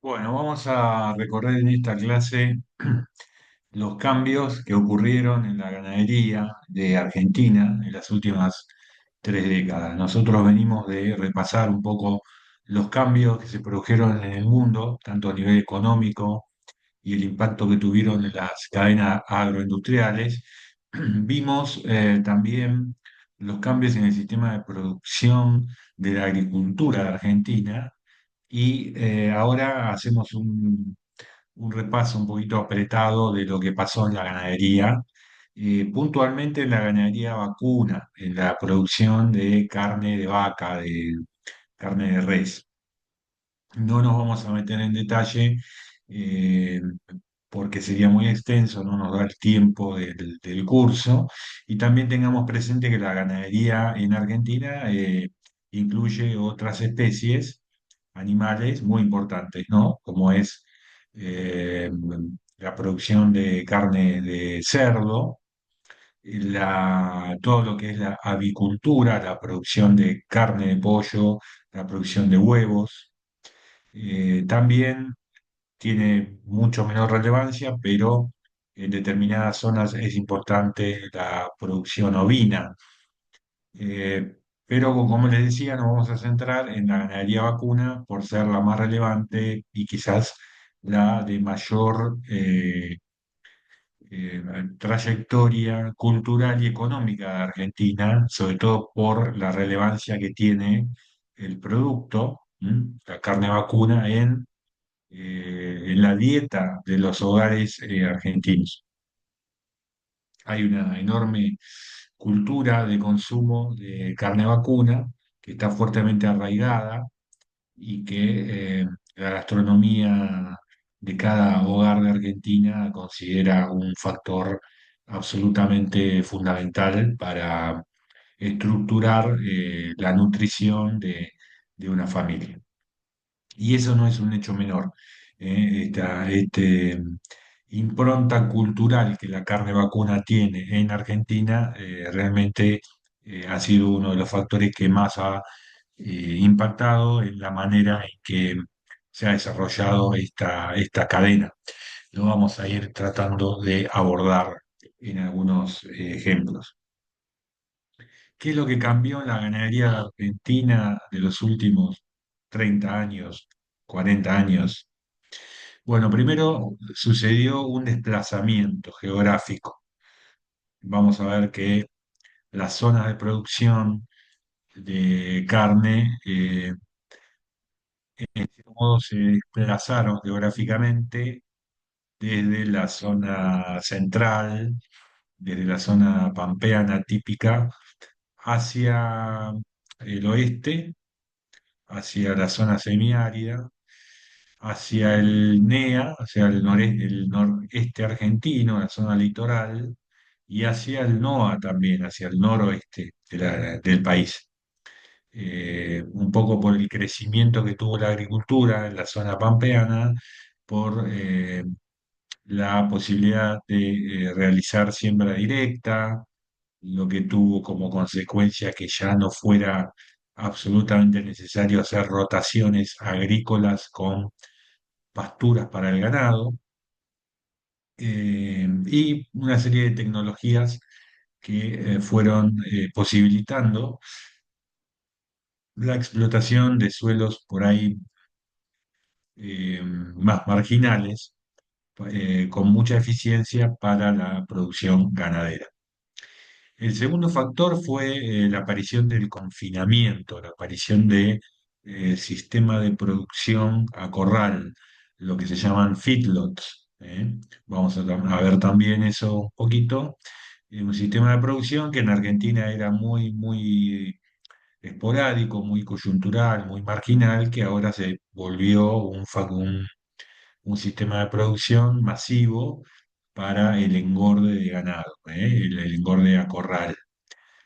Bueno, vamos a recorrer en esta clase los cambios que ocurrieron en la ganadería de Argentina en las últimas 3 décadas. Nosotros venimos de repasar un poco los cambios que se produjeron en el mundo, tanto a nivel económico y el impacto que tuvieron en las cadenas agroindustriales. Vimos también los cambios en el sistema de producción de la agricultura de Argentina y ahora hacemos un repaso un poquito apretado de lo que pasó en la ganadería, puntualmente en la ganadería vacuna, en la producción de carne de vaca, de carne de res. No nos vamos a meter en detalle eh, porque sería muy extenso, no nos da el tiempo del curso. Y también tengamos presente que la ganadería en Argentina incluye otras especies animales muy importantes, ¿no? Como es eh, la producción de carne de cerdo, todo lo que es la avicultura, la producción de carne de pollo, la producción de huevos. También tiene mucho menor relevancia, pero en determinadas zonas es importante la producción ovina. Pero como les decía, nos vamos a centrar en la ganadería vacuna por ser la más relevante y quizás la de mayor trayectoria cultural y económica de Argentina, sobre todo por la relevancia que tiene el producto, la carne vacuna, en la dieta de los hogares argentinos. Hay una enorme cultura de consumo de carne vacuna que está fuertemente arraigada y que la gastronomía de cada hogar de Argentina considera un factor absolutamente fundamental para estructurar la nutrición de una familia. Y eso no es un hecho menor. Impronta cultural que la carne vacuna tiene en Argentina realmente ha sido uno de los factores que más ha impactado en la manera en que se ha desarrollado esta cadena. Lo vamos a ir tratando de abordar en algunos ejemplos. ¿Qué es lo que cambió en la ganadería argentina de los últimos 30 años, 40 años? Bueno, primero sucedió un desplazamiento geográfico. Vamos a ver que las zonas de producción de carne, en cierto modo, se desplazaron geográficamente desde la zona central, desde la zona pampeana típica, hacia el oeste, hacia la zona semiárida, hacia el NEA, hacia el noreste argentino, la zona litoral, y hacia el NOA también, hacia el noroeste del país. Un poco por el crecimiento que tuvo la agricultura en la zona pampeana, por la posibilidad de realizar siembra directa, lo que tuvo como consecuencia que ya no fuera absolutamente necesario hacer rotaciones agrícolas con pasturas para el ganado, y una serie de tecnologías que fueron posibilitando la explotación de suelos por ahí más marginales, con mucha eficiencia para la producción ganadera. El segundo factor fue la aparición del confinamiento, la aparición de sistema de producción a corral, lo que se llaman feedlots. Vamos a ver también eso un poquito. Un sistema de producción que en Argentina era muy, muy esporádico, muy coyuntural, muy marginal, que ahora se volvió un sistema de producción masivo para el engorde de ganado, el engorde a corral,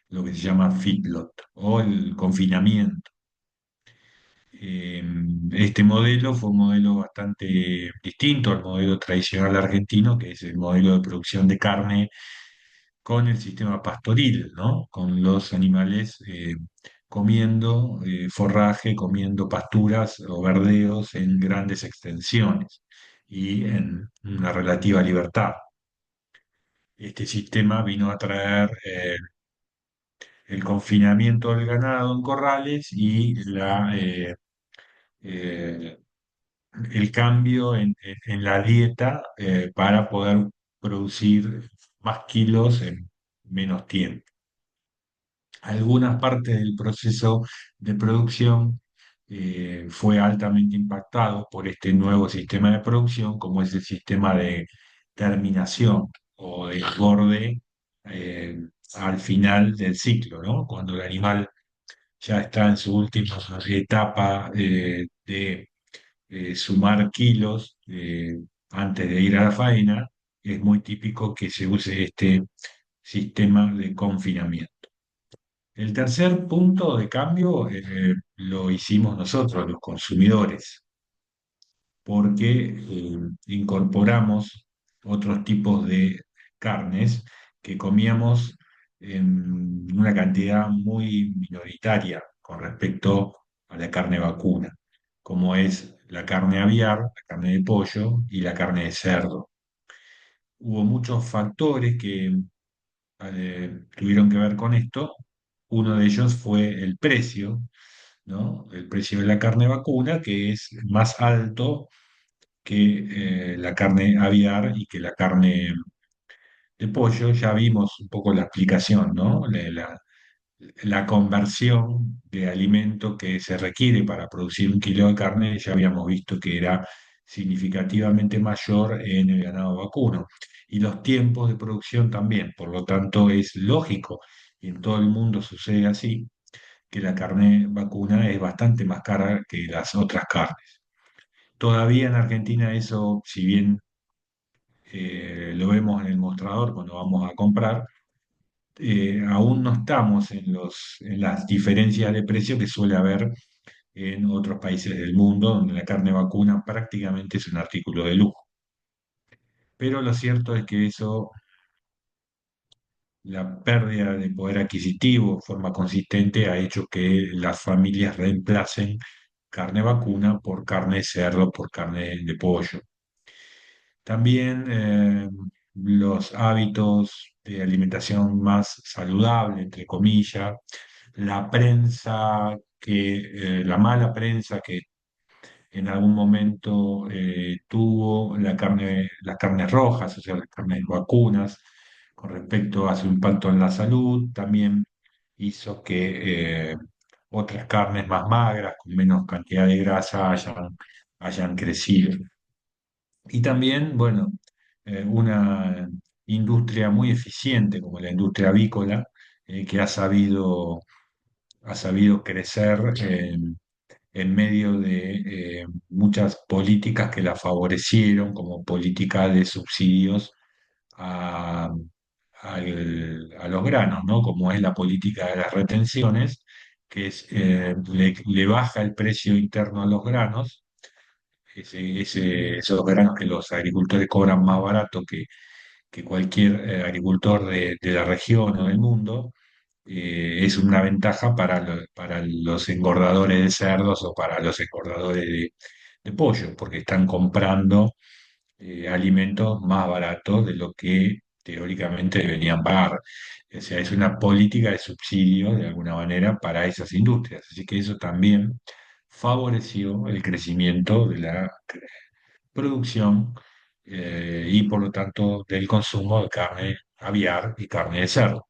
lo que se llama feedlot o el confinamiento. Eh, este modelo fue un modelo bastante distinto al modelo tradicional argentino, que es el modelo de producción de carne con el sistema pastoril, ¿no? Con los animales comiendo forraje, comiendo pasturas o verdeos en grandes extensiones y en una relativa libertad. Este sistema vino a traer el confinamiento del ganado en corrales y eh, el cambio en la dieta para poder producir más kilos en menos tiempo. Algunas partes del proceso de producción fue altamente impactado por este nuevo sistema de producción, como es el sistema de terminación o de borde eh, al final del ciclo, ¿no? Cuando el animal ya está en su última etapa de sumar kilos antes de ir a la faena, es muy típico que se use este sistema de confinamiento. El tercer punto de cambio lo hicimos nosotros, los consumidores, porque incorporamos otros tipos de carnes que comíamos en una cantidad muy minoritaria con respecto a la carne vacuna, como es la carne aviar, la carne de pollo y la carne de cerdo. Hubo muchos factores que tuvieron que ver con esto. Uno de ellos fue el precio, ¿no? El precio de la carne vacuna, que es más alto que la carne aviar y que la carne de pollo. Ya vimos un poco la explicación, ¿no? La conversión de alimento que se requiere para producir un kilo de carne, ya habíamos visto que era significativamente mayor en el ganado vacuno. Y los tiempos de producción también. Por lo tanto, es lógico, y en todo el mundo sucede así, que la carne vacuna es bastante más cara que las otras carnes. Todavía en Argentina eso, si bien lo vemos en el mostrador cuando vamos a comprar, aún no estamos en las diferencias de precio que suele haber en otros países del mundo, donde la carne vacuna prácticamente es un artículo de lujo. Pero lo cierto es que eso, la pérdida de poder adquisitivo de forma consistente ha hecho que las familias reemplacen carne vacuna por carne de cerdo, por carne de pollo. También los hábitos de alimentación más saludable, entre comillas, la prensa la mala prensa que en algún momento tuvo las carnes rojas, o sea, las carnes vacunas, con respecto a su impacto en la salud, también hizo que otras carnes más magras, con menos cantidad de grasa, hayan crecido. Y también, bueno, una industria muy eficiente como la industria avícola, que ha sabido crecer en medio de muchas políticas que la favorecieron, como política de subsidios a, a los granos, ¿no? Como es la política de las retenciones, que le baja el precio interno a los granos, esos granos que los agricultores cobran más barato que cualquier agricultor de la región o del mundo, es una ventaja para los engordadores de cerdos o para los engordadores de pollo, porque están comprando alimentos más baratos de lo que teóricamente deberían pagar. O sea, es una política de subsidio de alguna manera para esas industrias. Así que eso también favoreció el crecimiento de la producción y por lo tanto del consumo de carne aviar y carne de cerdo.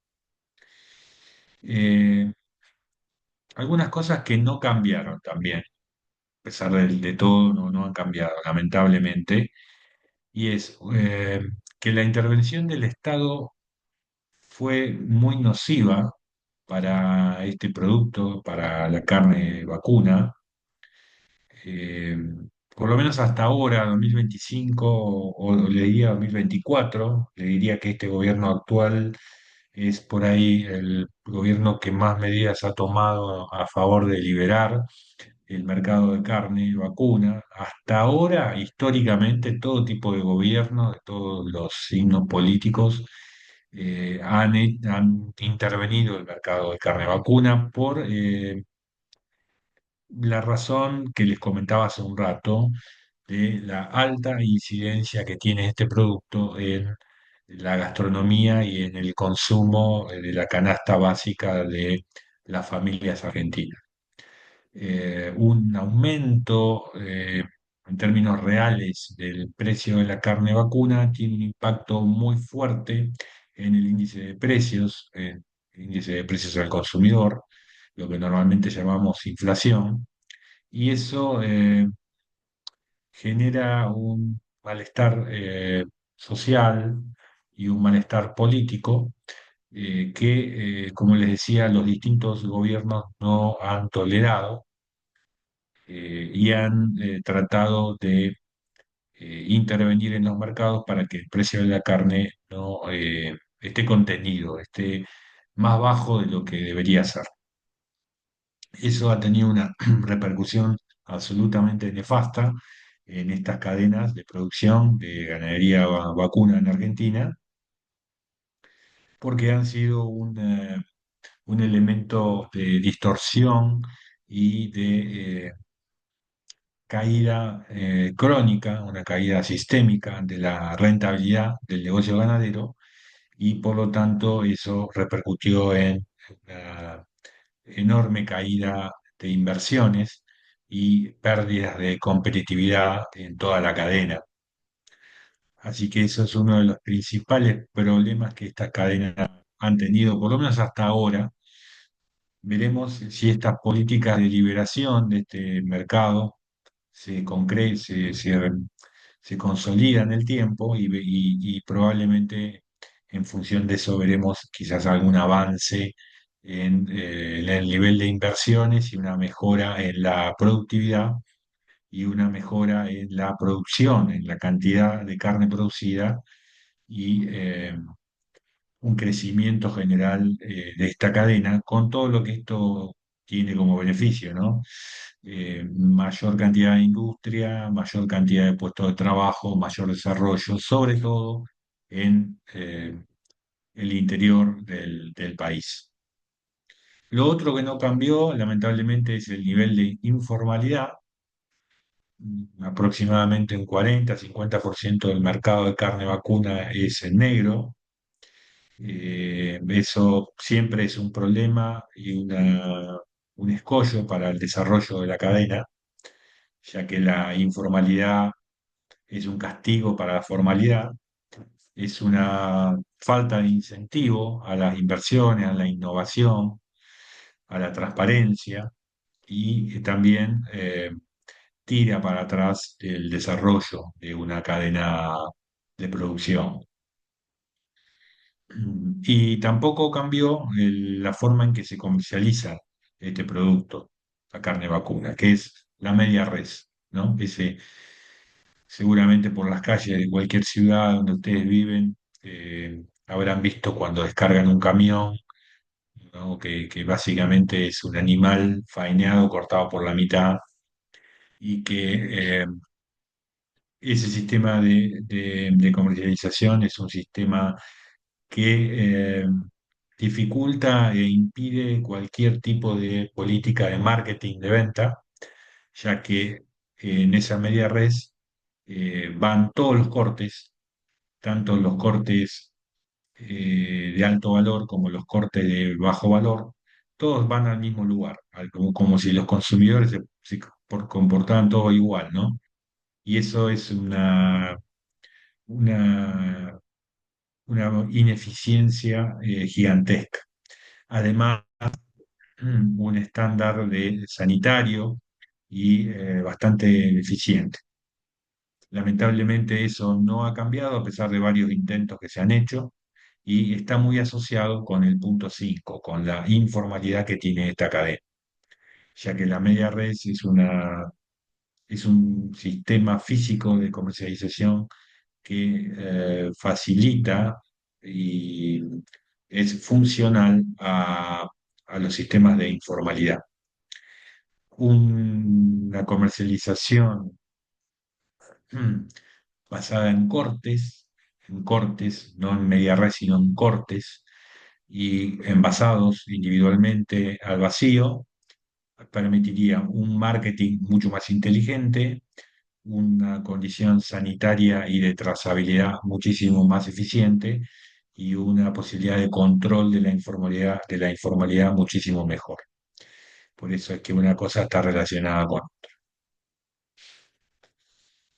Eh, Algunas cosas que no cambiaron también, a pesar de todo, no han cambiado, lamentablemente, y es que la intervención del Estado fue muy nociva para este producto, para la carne vacuna. eh, por lo menos hasta ahora, 2025 o le diría 2024, le diría que este gobierno actual es por ahí el gobierno que más medidas ha tomado a favor de liberar el mercado de carne vacuna. Hasta ahora, históricamente, todo tipo de gobierno, de todos los signos políticos, han intervenido el mercado de carne vacuna por la razón que les comentaba hace un rato de la alta incidencia que tiene este producto en la gastronomía y en el consumo de la canasta básica de las familias argentinas. Un aumento en términos reales del precio de la carne vacuna tiene un impacto muy fuerte en el índice de precios al consumidor, lo que normalmente llamamos inflación, y eso genera un malestar social y un malestar político que, como les decía, los distintos gobiernos no han tolerado y han tratado de intervenir en los mercados para que el precio de la carne no esté contenido, esté más bajo de lo que debería ser. Eso ha tenido una repercusión absolutamente nefasta en estas cadenas de producción de ganadería vacuna en Argentina, porque han sido un elemento de distorsión y de caída crónica, una caída sistémica de la rentabilidad del negocio ganadero y por lo tanto eso repercutió en una enorme caída de inversiones y pérdidas de competitividad en toda la cadena. Así que eso es uno de los principales problemas que estas cadenas han tenido, por lo menos hasta ahora. Veremos si estas políticas de liberación de este mercado se consolida en el tiempo y probablemente en función de eso veremos quizás algún avance en el nivel de inversiones y una mejora en la productividad y una mejora en la producción, en la cantidad de carne producida y un crecimiento general de esta cadena con todo lo que esto tiene como beneficio, ¿no? Mayor cantidad de industria, mayor cantidad de puestos de trabajo, mayor desarrollo, sobre todo en el interior del país. Lo otro que no cambió, lamentablemente, es el nivel de informalidad. Aproximadamente un 40-50% del mercado de carne vacuna es en negro. Eso siempre es un problema y un escollo para el desarrollo de la cadena, ya que la informalidad es un castigo para la formalidad, es una falta de incentivo a las inversiones, a la innovación, a la transparencia y también tira para atrás el desarrollo de una cadena de producción. Y tampoco cambió la forma en que se comercializa este producto, la carne vacuna, que es la media res, ¿no? Seguramente por las calles de cualquier ciudad donde ustedes viven, habrán visto cuando descargan un camión, ¿no? Que básicamente es un animal faeneado, cortado por la mitad, y que ese sistema de comercialización es un sistema que dificulta e impide cualquier tipo de política de marketing de venta, ya que en esa media res van todos los cortes, tanto los cortes de alto valor como los cortes de bajo valor, todos van al mismo lugar, como si los consumidores se comportaran todos igual, ¿no? Y eso es una, una ineficiencia gigantesca. Además, un estándar sanitario y bastante eficiente. Lamentablemente eso no ha cambiado a pesar de varios intentos que se han hecho y está muy asociado con el punto 5, con la informalidad que tiene esta cadena, ya que la media res es un sistema físico de comercialización que facilita y es funcional a los sistemas de informalidad. Una comercialización basada en cortes en cortes, no en media red, sino en cortes, y envasados individualmente al vacío, permitiría un marketing mucho más inteligente, una condición sanitaria y de trazabilidad muchísimo más eficiente y una posibilidad de control de la informalidad muchísimo mejor. Por eso es que una cosa está relacionada con...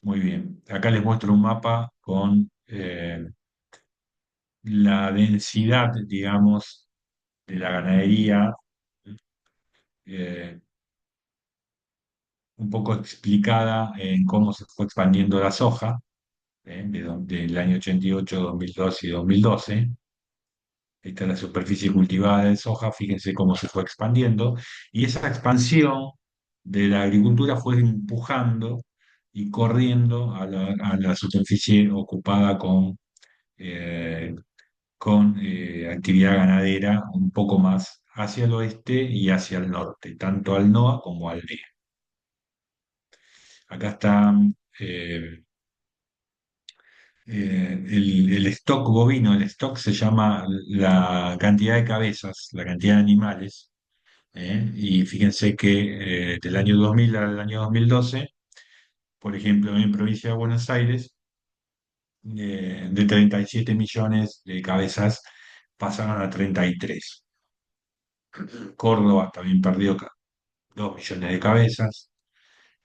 Muy bien. Acá les muestro un mapa con la densidad, digamos, de la ganadería, eh, un poco explicada en cómo se fue expandiendo la soja, del año 88, 2002 y 2012. Esta es la superficie cultivada de soja, fíjense cómo se fue expandiendo. Y esa expansión de la agricultura fue empujando y corriendo a la superficie ocupada eh, con actividad ganadera un poco más hacia el oeste y hacia el norte, tanto al NOA como al NEA. Acá está eh, el stock bovino. El stock se llama la cantidad de cabezas, la cantidad de animales. Y fíjense que del año 2000 al año 2012, por ejemplo, en provincia de Buenos Aires, de 37 millones de cabezas pasaron a 33. Córdoba también perdió 2 millones de cabezas.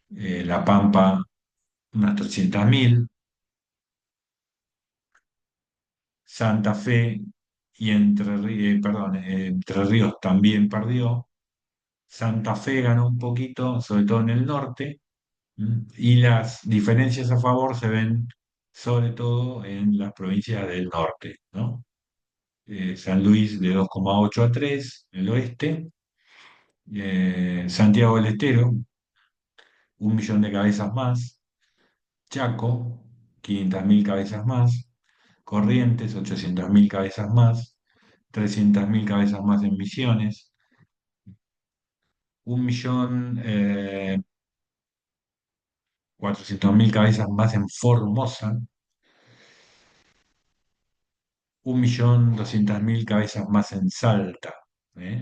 La Pampa unas 300.000. Santa Fe y Entre Ríos también perdió. Santa Fe ganó un poquito, sobre todo en el norte. Y las diferencias a favor se ven sobre todo en las provincias del norte, ¿no? San Luis de 2,8 a 3, el oeste. Santiago del Estero, 1 millón de cabezas más. Chaco, 500.000 cabezas más. Corrientes, 800.000 cabezas más. 300.000 cabezas más en Misiones. 1.400.000 cabezas más en Formosa. 1.200.000 cabezas más en Salta.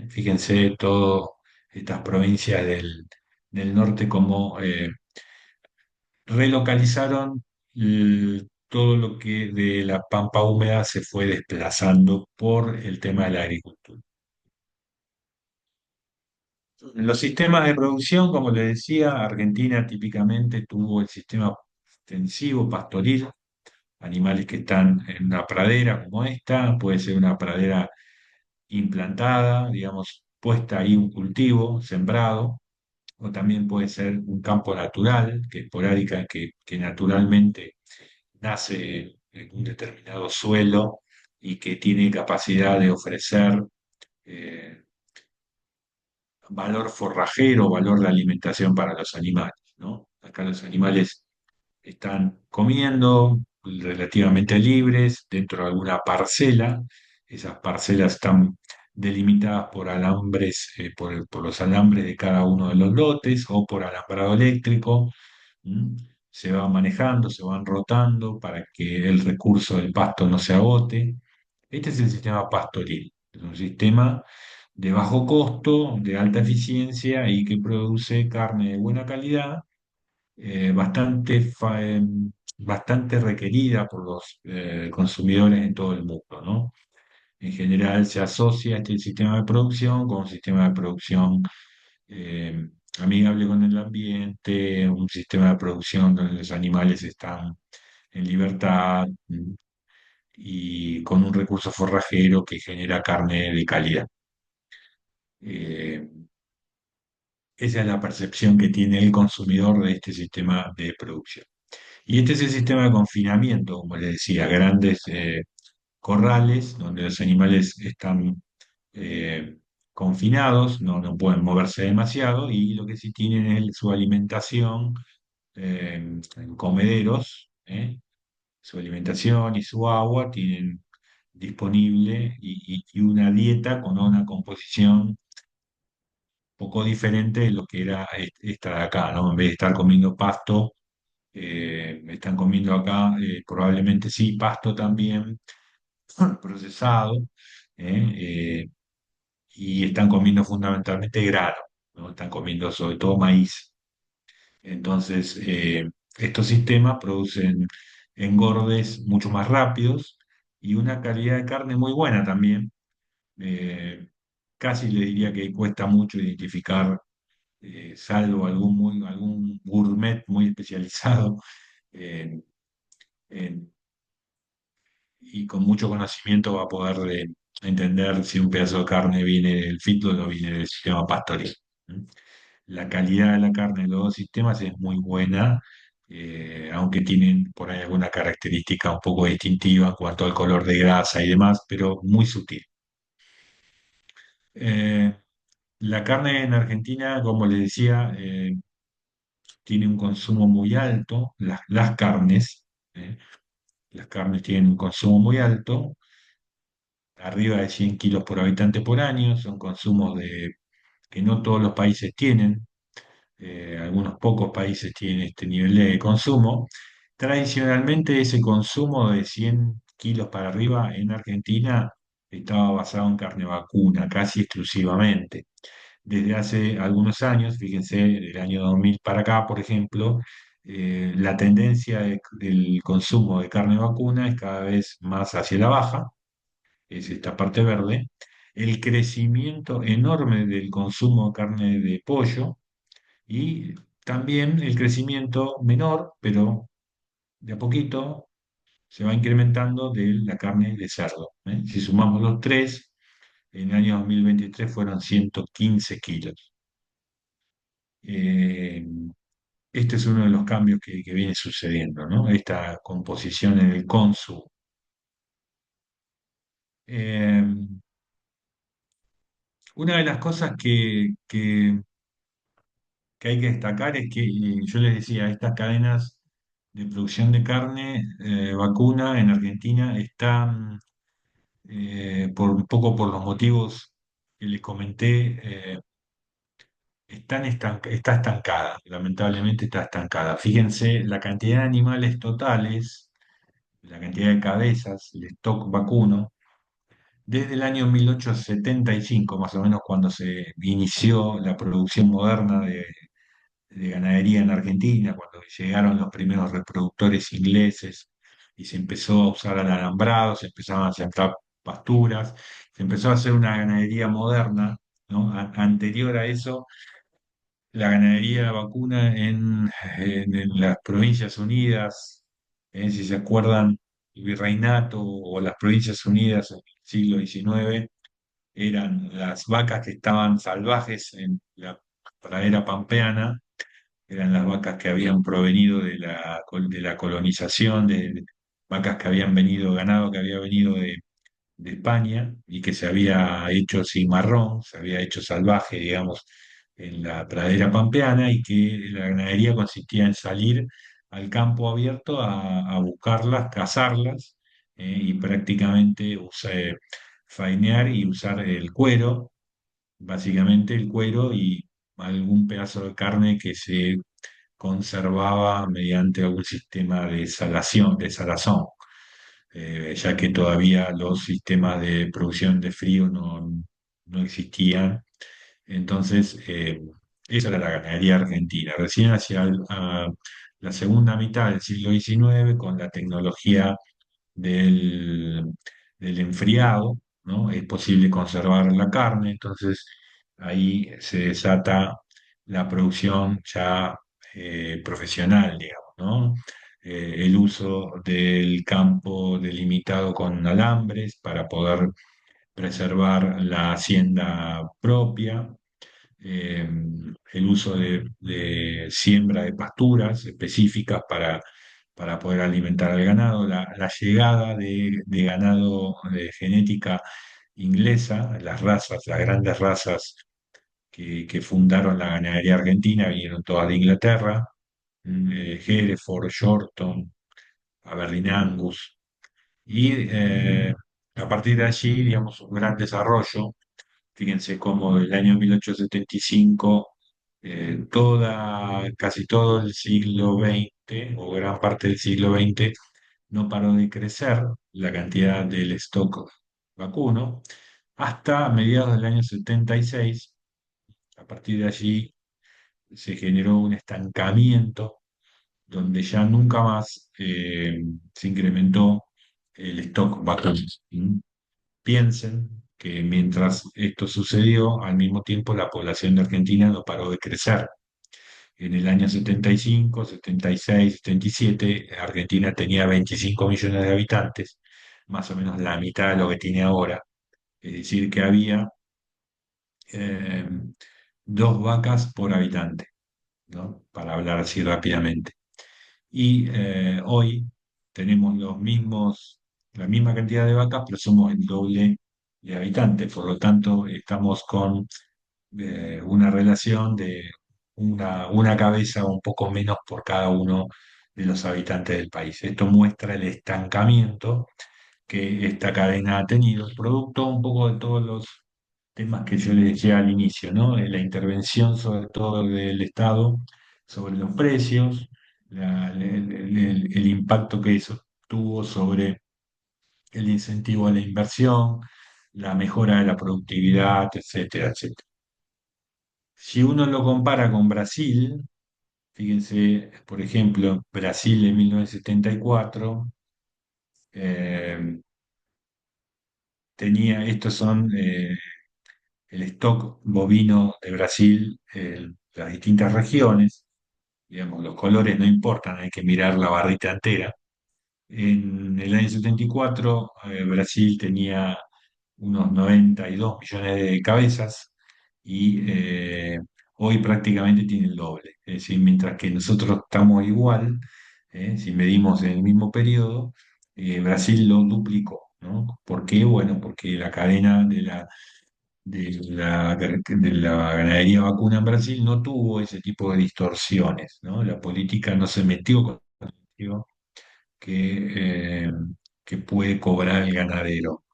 Fíjense todas estas provincias del norte como relocalizaron todo lo que de la pampa húmeda se fue desplazando por el tema de la agricultura. Los sistemas de producción, como les decía, Argentina típicamente tuvo el sistema extensivo, pastoril, animales que están en una pradera como esta, puede ser una pradera implantada, digamos, puesta ahí un cultivo, sembrado, o también puede ser un campo natural, que esporádica, que naturalmente nace en un determinado suelo y que tiene capacidad de ofrecer eh, valor forrajero, valor de alimentación para los animales, ¿no? Acá los animales están comiendo relativamente libres dentro de alguna parcela. Esas parcelas están delimitadas por alambres, por los alambres de cada uno de los lotes o por alambrado eléctrico. ¿m? Se van manejando, se van rotando para que el recurso del pasto no se agote. Este es el sistema pastoril. Es un sistema de bajo costo, de alta eficiencia y que produce carne de buena calidad, bastante requerida por los consumidores en todo el mundo, ¿no? En general se asocia este sistema de producción con un sistema de producción eh, amigable con el ambiente, un sistema de producción donde los animales están en libertad y con un recurso forrajero que genera carne de calidad. Eh, Esa es la percepción que tiene el consumidor de este sistema de producción. Y este es el sistema de confinamiento, como les decía, grandes corrales donde los animales están eh, confinados, no pueden moverse demasiado y lo que sí tienen es su alimentación en comederos, su alimentación y su agua tienen disponible y una dieta con una composición poco diferente de lo que era esta de acá, ¿no? En vez de estar comiendo pasto están comiendo acá, probablemente sí, pasto también, procesado, ¿eh? Y están comiendo fundamentalmente grano, ¿no? Están comiendo sobre todo maíz. Entonces, estos sistemas producen engordes mucho más rápidos y una calidad de carne muy buena también. Eh, Casi le diría que cuesta mucho identificar, salvo algún gourmet muy especializado en- en- y con mucho conocimiento va a poder entender si un pedazo de carne viene del feedlot o viene del sistema pastoril. ¿Mm? La calidad de la carne de los dos sistemas es muy buena, aunque tienen por ahí alguna característica un poco distintiva en cuanto al color de grasa y demás, pero muy sutil. Eh, la carne en Argentina, como les decía, tiene un consumo muy alto, ¿eh? Las carnes tienen un consumo muy alto, arriba de 100 kilos por habitante por año, son consumos que no todos los países tienen. Algunos pocos países tienen este nivel de consumo. Tradicionalmente ese consumo de 100 kilos para arriba en Argentina estaba basado en carne vacuna, casi exclusivamente. Desde hace algunos años, fíjense, del año 2000 para acá, por ejemplo, la tendencia del consumo de carne vacuna es cada vez más hacia la baja, es esta parte verde. El crecimiento enorme del consumo de carne de pollo, y también el crecimiento menor, pero de a poquito se va incrementando de la carne de cerdo, ¿eh? Si sumamos los tres, en el año 2023 fueron 115 kilos. Eh, este es uno de los cambios que viene sucediendo, ¿no? Esta composición en el consumo. Eh, una de las cosas que hay que destacar es que, yo les decía, estas cadenas de producción de carne vacuna en Argentina están, por un poco por los motivos que les comenté, está estancada, lamentablemente está estancada. Fíjense la cantidad de animales totales, la cantidad de cabezas, el stock vacuno, desde el año 1875, más o menos, cuando se inició la producción moderna de ganadería en Argentina, cuando llegaron los primeros reproductores ingleses y se empezó a usar el alambrado, se empezaron a sembrar pasturas, se empezó a hacer una ganadería moderna, ¿no? Anterior a eso, la ganadería vacuna en las Provincias Unidas, si se acuerdan, el Virreinato o las Provincias Unidas en el siglo XIX, eran las vacas que estaban salvajes en la pradera pampeana, eran las vacas que habían provenido de la colonización, de vacas que habían venido, ganado que había venido de España y que se había hecho cimarrón, se había hecho salvaje, digamos, en la pradera pampeana, y que la ganadería consistía en salir al campo abierto a buscarlas, cazarlas, y prácticamente faenear y usar el cuero, básicamente el cuero y algún pedazo de carne que se conservaba mediante algún sistema de salación, de salazón, ya que todavía los sistemas de producción de frío no existían. Entonces, esa era la ganadería argentina. Recién la segunda mitad del siglo XIX, con la tecnología del, del enfriado, ¿no? Es posible conservar la carne, entonces ahí se desata la producción ya, profesional, digamos, ¿no? El uso del campo delimitado con alambres para poder preservar la hacienda propia, eh, el uso de siembra de pasturas específicas para poder alimentar al ganado, la llegada de ganado de genética inglesa, las razas, las grandes razas que fundaron la ganadería argentina, vinieron todas de Inglaterra, Hereford, Shorton, Aberdeen Angus, y a partir de allí, digamos, un gran desarrollo. Fíjense cómo el año 1875 Casi todo el siglo XX o gran parte del siglo XX no paró de crecer la cantidad del stock vacuno hasta mediados del año 76. A partir de allí se generó un estancamiento donde ya nunca más se incrementó el stock vacuno. ¿Mm? Piensen que mientras esto sucedió, al mismo tiempo la población de Argentina no paró de crecer. En el año 75, 76, 77, Argentina tenía 25 millones de habitantes, más o menos la mitad de lo que tiene ahora. Es decir, que había eh, dos vacas por habitante, ¿no? Para hablar así rápidamente. Y hoy tenemos la misma cantidad de vacas, pero somos el doble de habitantes. Por lo tanto, estamos con una relación de una cabeza o un poco menos por cada uno de los habitantes del país. Esto muestra el estancamiento que esta cadena ha tenido, producto un poco de todos los temas que yo les decía al inicio, ¿no? De la intervención sobre todo del Estado sobre los precios, el impacto que eso tuvo sobre el incentivo a la inversión, la mejora de la productividad, etcétera, etcétera. Si uno lo compara con Brasil, fíjense, por ejemplo, Brasil en 1974 eh, estos son el stock bovino de Brasil, las distintas regiones, digamos, los colores no importan, hay que mirar la barrita entera. En el año 74, Brasil tenía unos 92 millones de cabezas y hoy prácticamente tiene el doble. Es decir, mientras que nosotros estamos igual, si medimos en el mismo periodo, Brasil lo duplicó, ¿no? ¿Por qué? Bueno, porque la cadena de la ganadería vacuna en Brasil no tuvo ese tipo de distorsiones, ¿no? La política no se metió con que, eh, que puede cobrar el ganadero.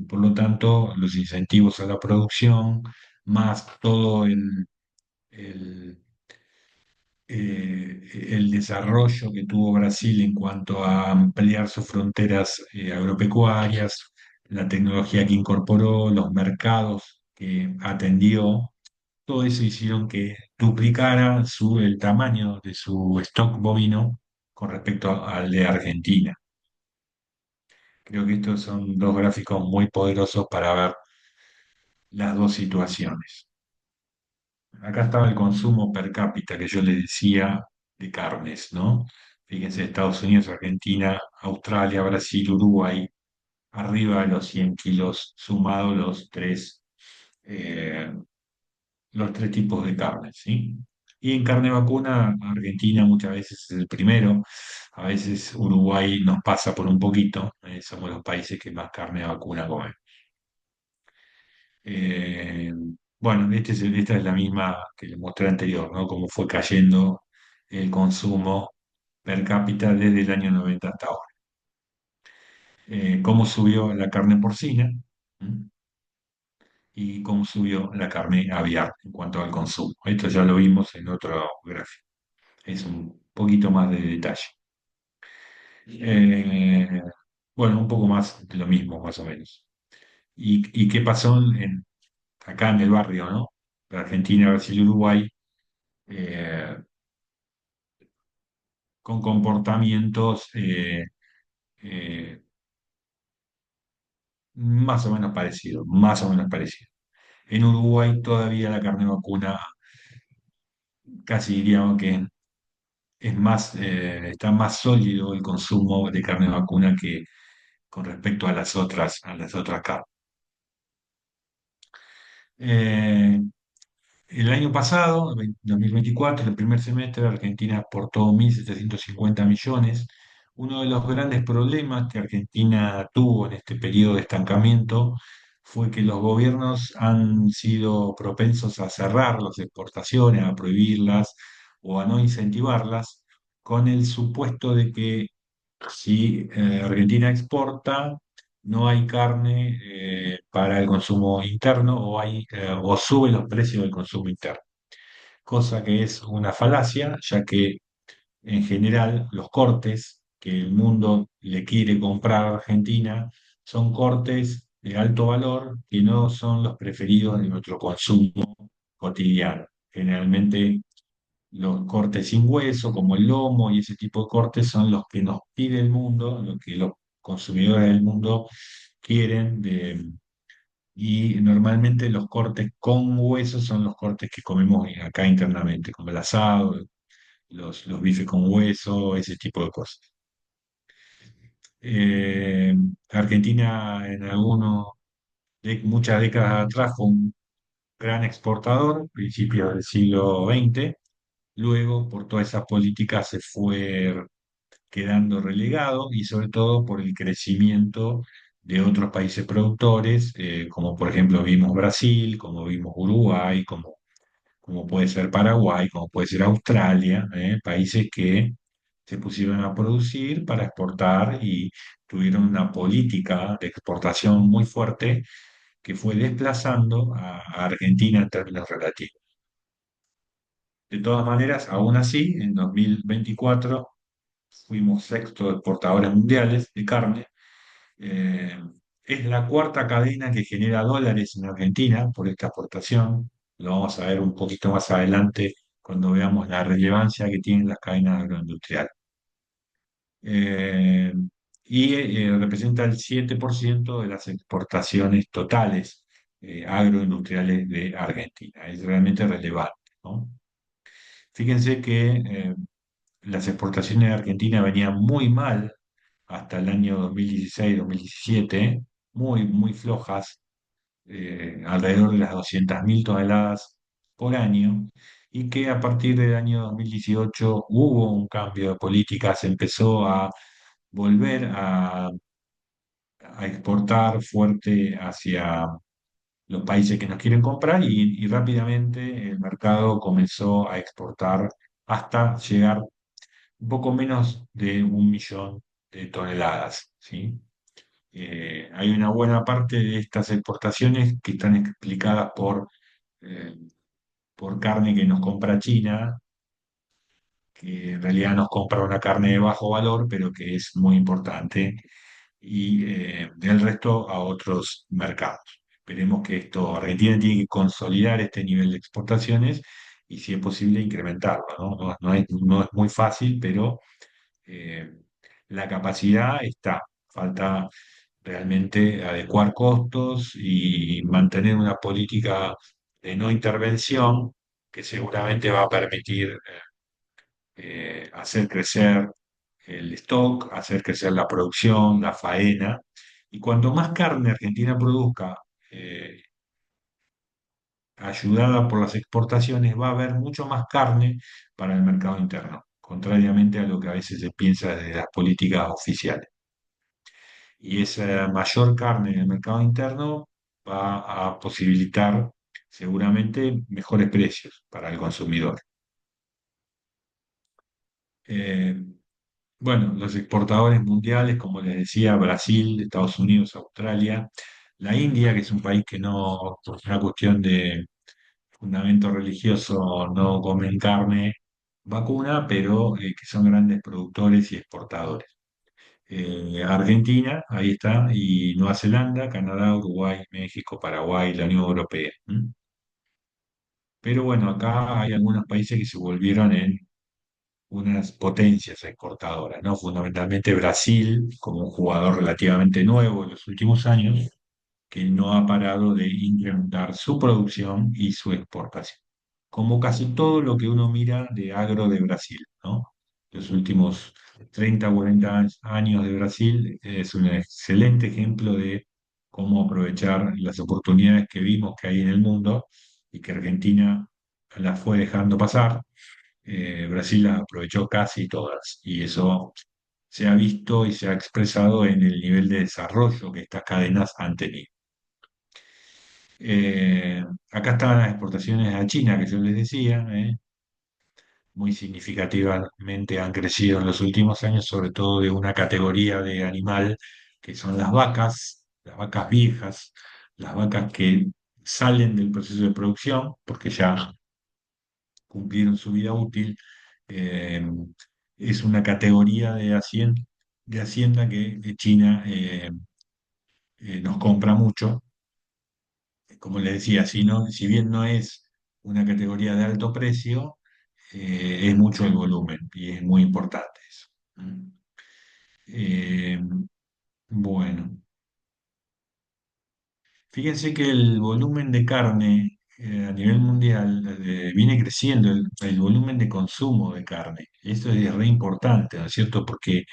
Por lo tanto, los incentivos a la producción, más todo el, el desarrollo que tuvo Brasil en cuanto a ampliar sus fronteras agropecuarias, la tecnología que incorporó, los mercados que atendió, todo eso hicieron que duplicara el tamaño de su stock bovino con respecto al de Argentina. Creo que estos son dos gráficos muy poderosos para ver las dos situaciones. Acá estaba el consumo per cápita que yo les decía de carnes, ¿no? Fíjense, Estados Unidos, Argentina, Australia, Brasil, Uruguay, arriba de los 100 kilos sumados eh, los tres tipos de carne, ¿sí? Y en carne vacuna, Argentina muchas veces es el primero, a veces Uruguay nos pasa por un poquito, somos los países que más carne vacuna comen. Eh, bueno, esta es la misma que les mostré anterior, ¿no? Cómo fue cayendo el consumo per cápita desde el año 90 hasta ahora. Cómo subió la carne porcina. ¿Mm? Y cómo subió la carne aviar en cuanto al consumo. Esto ya lo vimos en otro gráfico. Es un poquito más de detalle. Eh, bueno, un poco más de lo mismo, más o menos. ¿Y qué pasó acá en el barrio, ¿no? Argentina, Brasil, Uruguay, eh, con comportamientos eh, más o menos parecidos, más o menos parecidos. En Uruguay todavía la carne vacuna, casi diríamos que está más sólido el consumo de carne vacuna que con respecto a las otras carnes. Eh, el año pasado, 2024, el primer semestre, Argentina aportó 1.750 millones. Uno de los grandes problemas que Argentina tuvo en este periodo de estancamiento fue que los gobiernos han sido propensos a cerrar las exportaciones, a prohibirlas o a no incentivarlas, con el supuesto de que si Argentina exporta, no hay carne para el consumo interno o suben los precios del consumo interno. cosa que es una falacia, ya que en general los cortes que el mundo le quiere comprar a Argentina son cortes de alto valor que no son los preferidos de nuestro consumo cotidiano. Generalmente los cortes sin hueso, como el lomo y ese tipo de cortes, son los que nos pide el mundo, lo que los consumidores del mundo quieren y normalmente los cortes con hueso son los cortes que comemos acá internamente, como el asado, los bifes con hueso, ese tipo de cosas. Eh, Argentina en muchas décadas atrás fue un gran exportador, principios del siglo XX. Luego, por toda esa política, se fue quedando relegado y sobre todo por el crecimiento de otros países productores, como por ejemplo vimos Brasil, como vimos Uruguay, como puede ser Paraguay, como puede ser Australia, países que se pusieron a producir para exportar y tuvieron una política de exportación muy fuerte que fue desplazando a Argentina en términos relativos. De todas maneras, aún así, en 2024 fuimos sexto exportadores mundiales de carne. Eh, es la cuarta cadena que genera dólares en Argentina por esta exportación. Lo vamos a ver un poquito más adelante cuando veamos la relevancia que tienen las cadenas agroindustriales. Eh, Representa el 7% de las exportaciones totales agroindustriales de Argentina. Es realmente relevante, ¿no? Fíjense que las exportaciones de Argentina venían muy mal hasta el año 2016-2017, muy flojas, alrededor de las 200.000 toneladas por año, y que a partir del año 2018 hubo un cambio de política, se empezó a volver a exportar fuerte hacia los países que nos quieren comprar y rápidamente el mercado comenzó a exportar hasta llegar un poco menos de 1 millón de toneladas, ¿sí? Hay una buena parte de estas exportaciones que están explicadas eh, por carne que nos compra China, que en realidad nos compra una carne de bajo valor, pero que es muy importante, y el resto a otros mercados. Esperemos que Argentina tiene que consolidar este nivel de exportaciones y si es posible incrementarlo, ¿no? No es muy fácil, pero eh, la capacidad está. Falta realmente adecuar costos y mantener una política de no intervención que seguramente va a permitir hacer crecer el stock, hacer crecer la producción, la faena. Y cuanto más carne Argentina produzca, eh, ayudada por las exportaciones, va a haber mucho más carne para el mercado interno, contrariamente a lo que a veces se piensa desde las políticas oficiales. Y esa mayor carne en el mercado interno va a posibilitar seguramente mejores precios para el consumidor. Eh, bueno, los exportadores mundiales, como les decía, Brasil, Estados Unidos, Australia, la India, que es un país que no, por una cuestión de fundamento religioso, no comen carne vacuna, pero que son grandes productores y exportadores. Argentina, ahí está, y Nueva Zelanda, Canadá, Uruguay, México, Paraguay, la Unión Europea. ¿M? Pero bueno, acá hay algunos países que se volvieron en unas potencias exportadoras, ¿no? Fundamentalmente Brasil, como un jugador relativamente nuevo en los últimos años, que no ha parado de incrementar su producción y su exportación, como casi todo lo que uno mira de agro de Brasil, ¿no? Los últimos 30 o 40 años de Brasil es un excelente ejemplo de cómo aprovechar las oportunidades que vimos que hay en el mundo y que Argentina las fue dejando pasar. Brasil las aprovechó casi todas y eso se ha visto y se ha expresado en el nivel de desarrollo que estas cadenas han tenido. Eh, Acá están las exportaciones a China, que yo les decía, muy significativamente han crecido en los últimos años, sobre todo de una categoría de animal que son las vacas viejas, las vacas que salen del proceso de producción, porque ya cumplieron su vida útil, eh, es una categoría de Hacienda que China nos compra mucho. Como le decía, si bien no es una categoría de alto precio, es mucho el volumen y es muy importante eso. ¿Mm? Eh, bueno, fíjense que el volumen de carne a nivel mundial viene creciendo, el volumen de consumo de carne. Esto es re importante, ¿no es cierto? Porque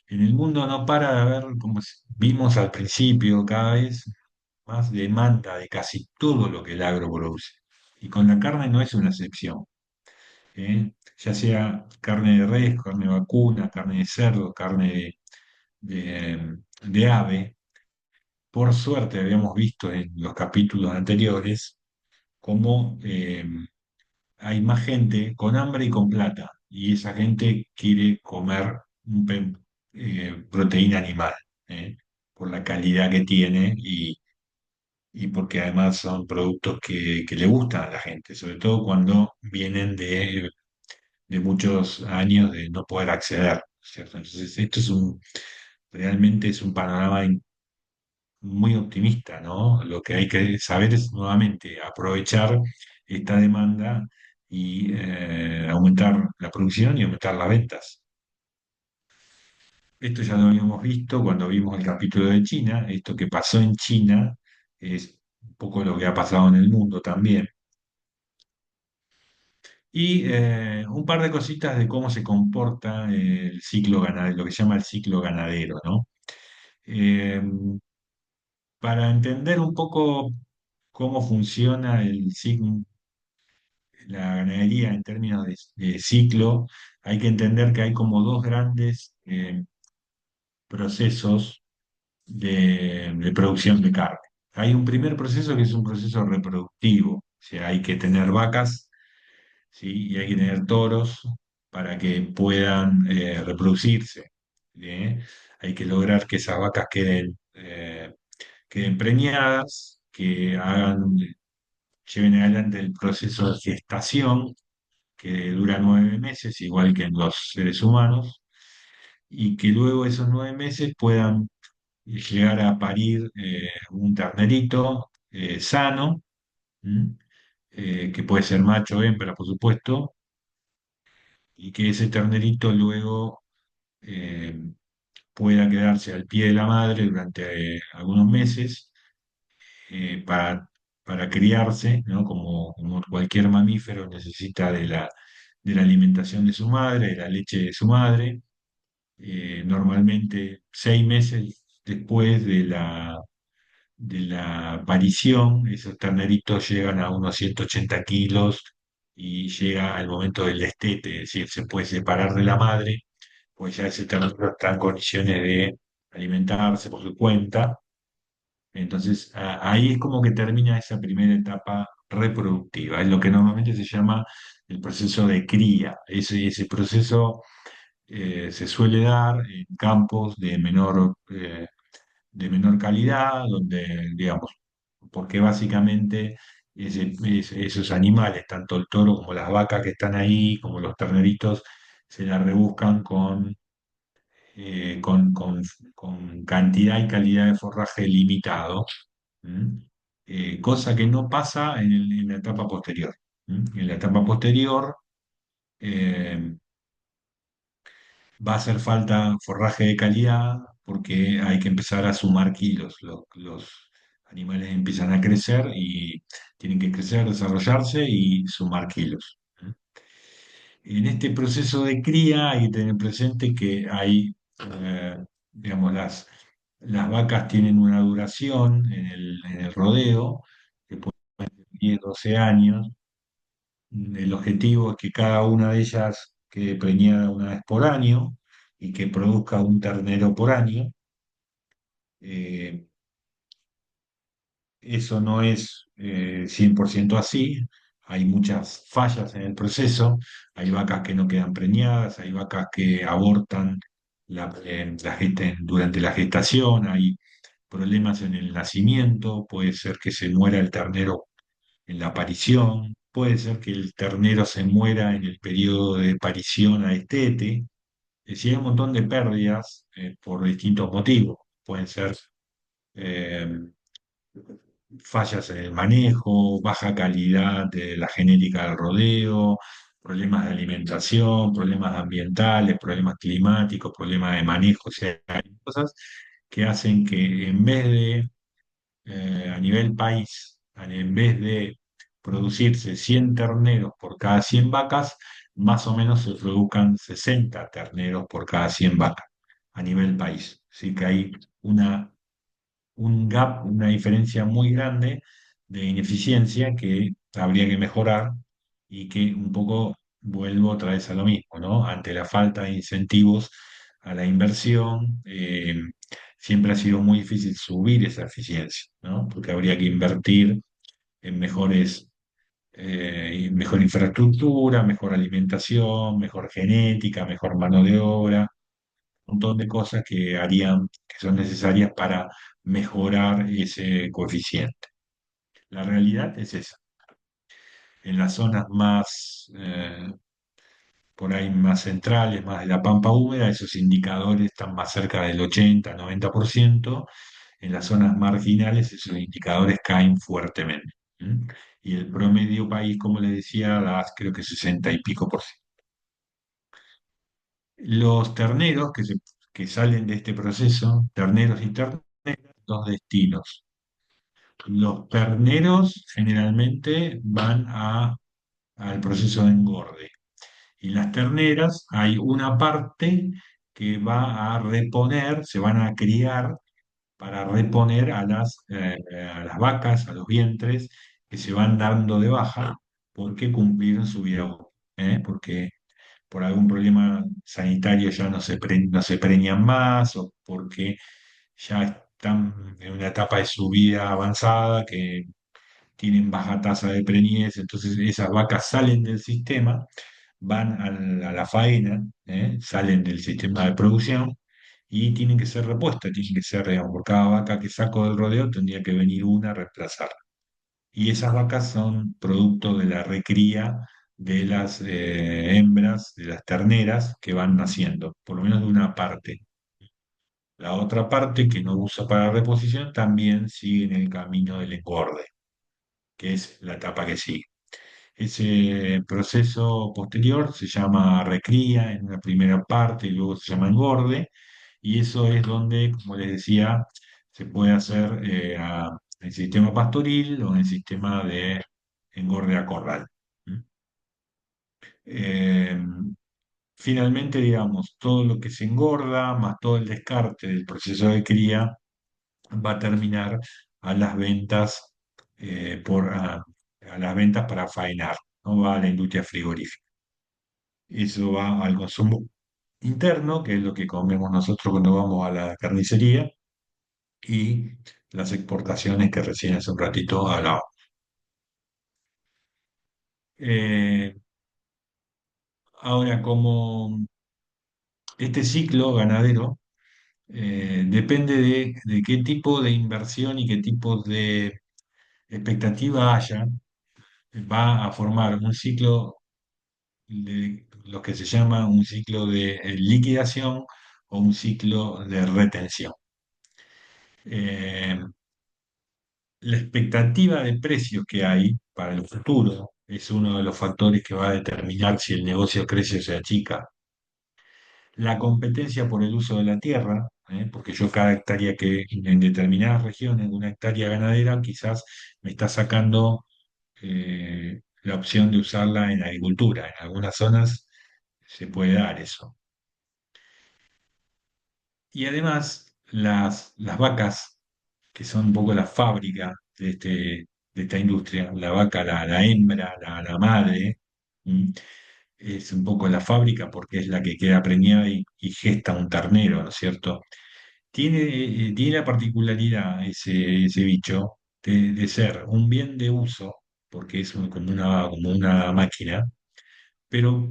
en el mundo no para de haber, como vimos al principio, cada vez más demanda de casi todo lo que el agro produce. Y con la carne no es una excepción. Ya sea carne de res, carne de vacuna, carne de cerdo, carne de ave. Por suerte habíamos visto en los capítulos anteriores cómo hay más gente con hambre y con plata, y esa gente quiere comer proteína animal, ¿eh? Por la calidad que tiene y porque además son productos que le gustan a la gente, sobre todo cuando vienen de muchos años de no poder acceder, ¿cierto? Entonces, realmente es un panorama muy optimista, ¿no? Lo que hay que saber es nuevamente aprovechar esta demanda y aumentar la producción y aumentar las ventas. Esto ya lo habíamos visto cuando vimos el capítulo de China. Esto que pasó en China es un poco lo que ha pasado en el mundo también. Y un par de cositas de cómo se comporta el ciclo ganadero, lo que se llama el ciclo ganadero, ¿no? Eh, para entender un poco cómo funciona la ganadería en términos de ciclo, hay que entender que hay como dos grandes procesos de producción de carne. Hay un primer proceso que es un proceso reproductivo, o sea, hay que tener vacas, ¿sí? Y hay que tener toros para que puedan reproducirse. ¿Sí? Hay que lograr que esas vacas queden preñadas, lleven adelante el proceso de gestación, que dura 9 meses, igual que en los seres humanos, y que luego de esos 9 meses puedan llegar a parir un ternerito sano, ¿m? Que puede ser macho o hembra, por supuesto, y que ese ternerito luego eh, pueda quedarse al pie de la madre durante algunos meses para, criarse, ¿no? Como cualquier mamífero necesita de la alimentación de su madre, de la leche de su madre, normalmente 6 meses después de la aparición, esos terneritos llegan a unos 180 kilos y llega al momento del destete, es decir, se puede separar de la madre, pues ya ese ternero está en condiciones de alimentarse por su cuenta. Entonces, ahí es como que termina esa primera etapa reproductiva, es lo que normalmente se llama el proceso de cría. Ese proceso se suele dar en campos de menor calidad, donde, digamos, porque básicamente esos animales, tanto el toro como las vacas que están ahí, como los terneritos, se la rebuscan con cantidad y calidad de forraje limitado, ¿m? Cosa que no pasa en la etapa posterior. ¿M? En la etapa posterior, eh, va a hacer falta forraje de calidad porque hay que empezar a sumar kilos. Los animales empiezan a crecer y tienen que crecer, desarrollarse y sumar kilos. En este proceso de cría hay que tener presente que digamos, las vacas tienen una duración en el rodeo que puede ser 10, 12 años. El objetivo es que cada una de ellas quede preñada una vez por año y que produzca un ternero por año. Eh, Eso no es 100% así. Hay muchas fallas en el proceso. Hay vacas que no quedan preñadas, hay vacas que abortan durante la gestación, hay problemas en el nacimiento, puede ser que se muera el ternero en la aparición. puede ser que el ternero se muera en el periodo de parición a destete. Es decir, hay un montón de pérdidas por distintos motivos. Pueden ser eh, fallas en el manejo, baja calidad de la genética del rodeo, problemas de alimentación, problemas ambientales, problemas climáticos, problemas de manejo. O sea, hay cosas que hacen que en vez de, a nivel país, en vez de producirse 100 terneros por cada 100 vacas, más o menos se produzcan 60 terneros por cada 100 vacas a nivel país. Así que hay un gap, una diferencia muy grande de ineficiencia que habría que mejorar y que un poco vuelvo otra vez a lo mismo, ¿no? Ante la falta de incentivos a la inversión, siempre ha sido muy difícil subir esa eficiencia, ¿no? Porque habría que invertir en mejor infraestructura, mejor alimentación, mejor genética, mejor mano de obra, montón de cosas que harían, que son necesarias para mejorar ese coeficiente. La realidad es esa. En las zonas más, por ahí más centrales, más de la pampa húmeda, esos indicadores están más cerca del 80-90%. En las zonas marginales, esos indicadores caen fuertemente. ¿Mm? Y el promedio país, como les decía, da creo que 60 y pico por ciento. Los terneros que salen de este proceso, terneros y terneras, dos destinos. Los terneros generalmente van al proceso de engorde y las terneras hay una parte que va a reponer, se van a criar para reponer a las vacas, a los vientres que se van dando de baja porque cumplieron su vida útil, porque por algún problema sanitario ya no se preñan más o porque ya están en una etapa de su vida avanzada que tienen baja tasa de preñez, entonces esas vacas salen del sistema, van a la faena, salen del sistema de producción y tienen que ser repuestas, tienen que ser, digamos, por cada vaca que saco del rodeo tendría que venir una a reemplazar. Y esas vacas son producto de la recría de las hembras, de las terneras que van naciendo, por lo menos de una parte. La otra parte que no usa para reposición también sigue en el camino del engorde, que es la etapa que sigue. Ese proceso posterior se llama recría en una primera parte y luego se llama engorde, y eso es donde, como les decía, se puede hacer en el sistema pastoril o en el sistema de engorde a corral. ¿Mm? Eh, Finalmente, digamos, todo lo que se engorda, más todo el descarte del proceso de cría, va a terminar a las ventas a las ventas para faenar, no va a la industria frigorífica. Eso va al consumo interno, que es lo que comemos nosotros cuando vamos a la carnicería, y las exportaciones que recién hace un ratito hablaba. Eh, Ahora, como este ciclo ganadero depende de qué tipo de inversión y qué tipo de expectativa haya, va a formar un ciclo de lo que se llama un ciclo de liquidación o un ciclo de retención. Eh, la expectativa de precios que hay para el futuro es uno de los factores que va a determinar si el negocio crece o se achica. La competencia por el uso de la tierra, porque yo cada hectárea que en determinadas regiones, una hectárea ganadera, quizás me está sacando la opción de usarla en agricultura. En algunas zonas se puede dar eso. Y además, las vacas, que son un poco la fábrica de esta industria, la vaca, la hembra, la madre, ¿m? Es un poco la fábrica porque es la que queda preñada y gesta un ternero, ¿no es cierto? Tiene la particularidad ese bicho de ser un bien de uso, porque es como una máquina, pero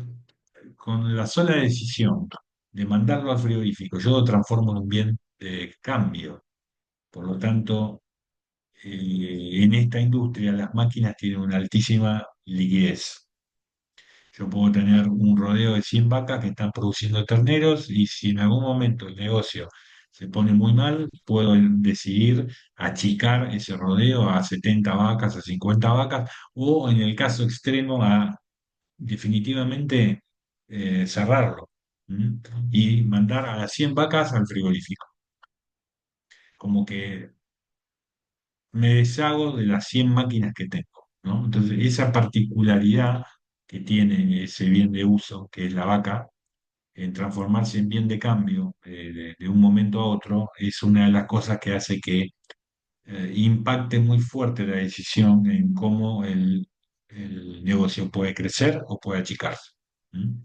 con la sola decisión de mandarlo al frigorífico, yo lo transformo en un bien de cambio. Por lo tanto, en esta industria las máquinas tienen una altísima liquidez. Yo puedo tener un rodeo de 100 vacas que están produciendo terneros y si en algún momento el negocio se pone muy mal, puedo decidir achicar ese rodeo a 70 vacas, a 50 vacas o en el caso extremo a definitivamente cerrarlo. ¿M? Y mandar a las 100 vacas al frigorífico. Como que me deshago de las 100 máquinas que tengo, ¿no? Entonces, esa particularidad que tiene ese bien de uso, que es la vaca, en transformarse en bien de cambio de un momento a otro, es una de las cosas que hace que impacte muy fuerte la decisión en cómo el negocio puede crecer o puede achicarse. ¿M?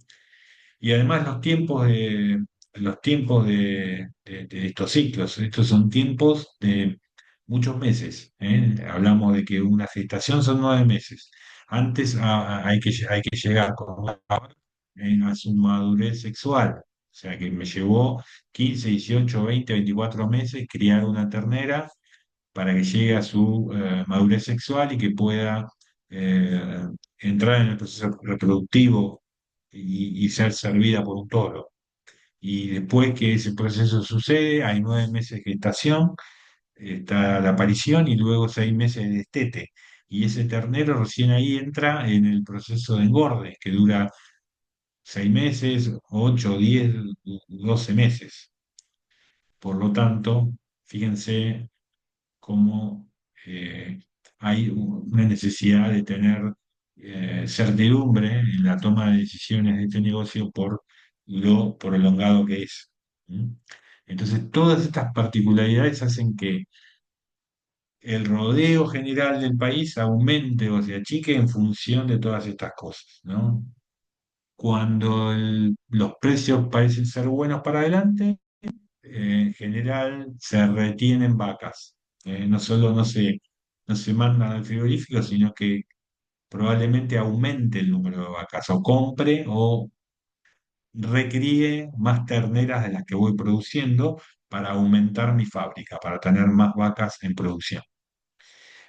Y además los tiempos de estos ciclos, estos son tiempos de muchos meses. ¿Eh? Hablamos de que una gestación son 9 meses. Antes hay que llegar con una vaca, a su madurez sexual. O sea que me llevó 15, 18, 20, 24 meses criar una ternera para que llegue a su madurez sexual y que pueda eh, entrar en el proceso reproductivo y ser servida por un toro. Y después que ese proceso sucede, hay 9 meses de gestación, está la aparición y luego 6 meses de destete. Y ese ternero recién ahí entra en el proceso de engorde, que dura 6 meses, 8, 10, 12 meses. Por lo tanto, fíjense cómo hay una necesidad de tener certidumbre en la toma de decisiones de este negocio por lo prolongado que es. ¿Mm? Entonces, todas estas particularidades hacen que el rodeo general del país aumente o se achique en función de todas estas cosas, ¿no? Cuando los precios parecen ser buenos para adelante, en general se retienen vacas. No solo no se mandan al frigorífico, sino que probablemente aumente el número de vacas, o compre o recríe más terneras de las que voy produciendo para aumentar mi fábrica, para tener más vacas en producción.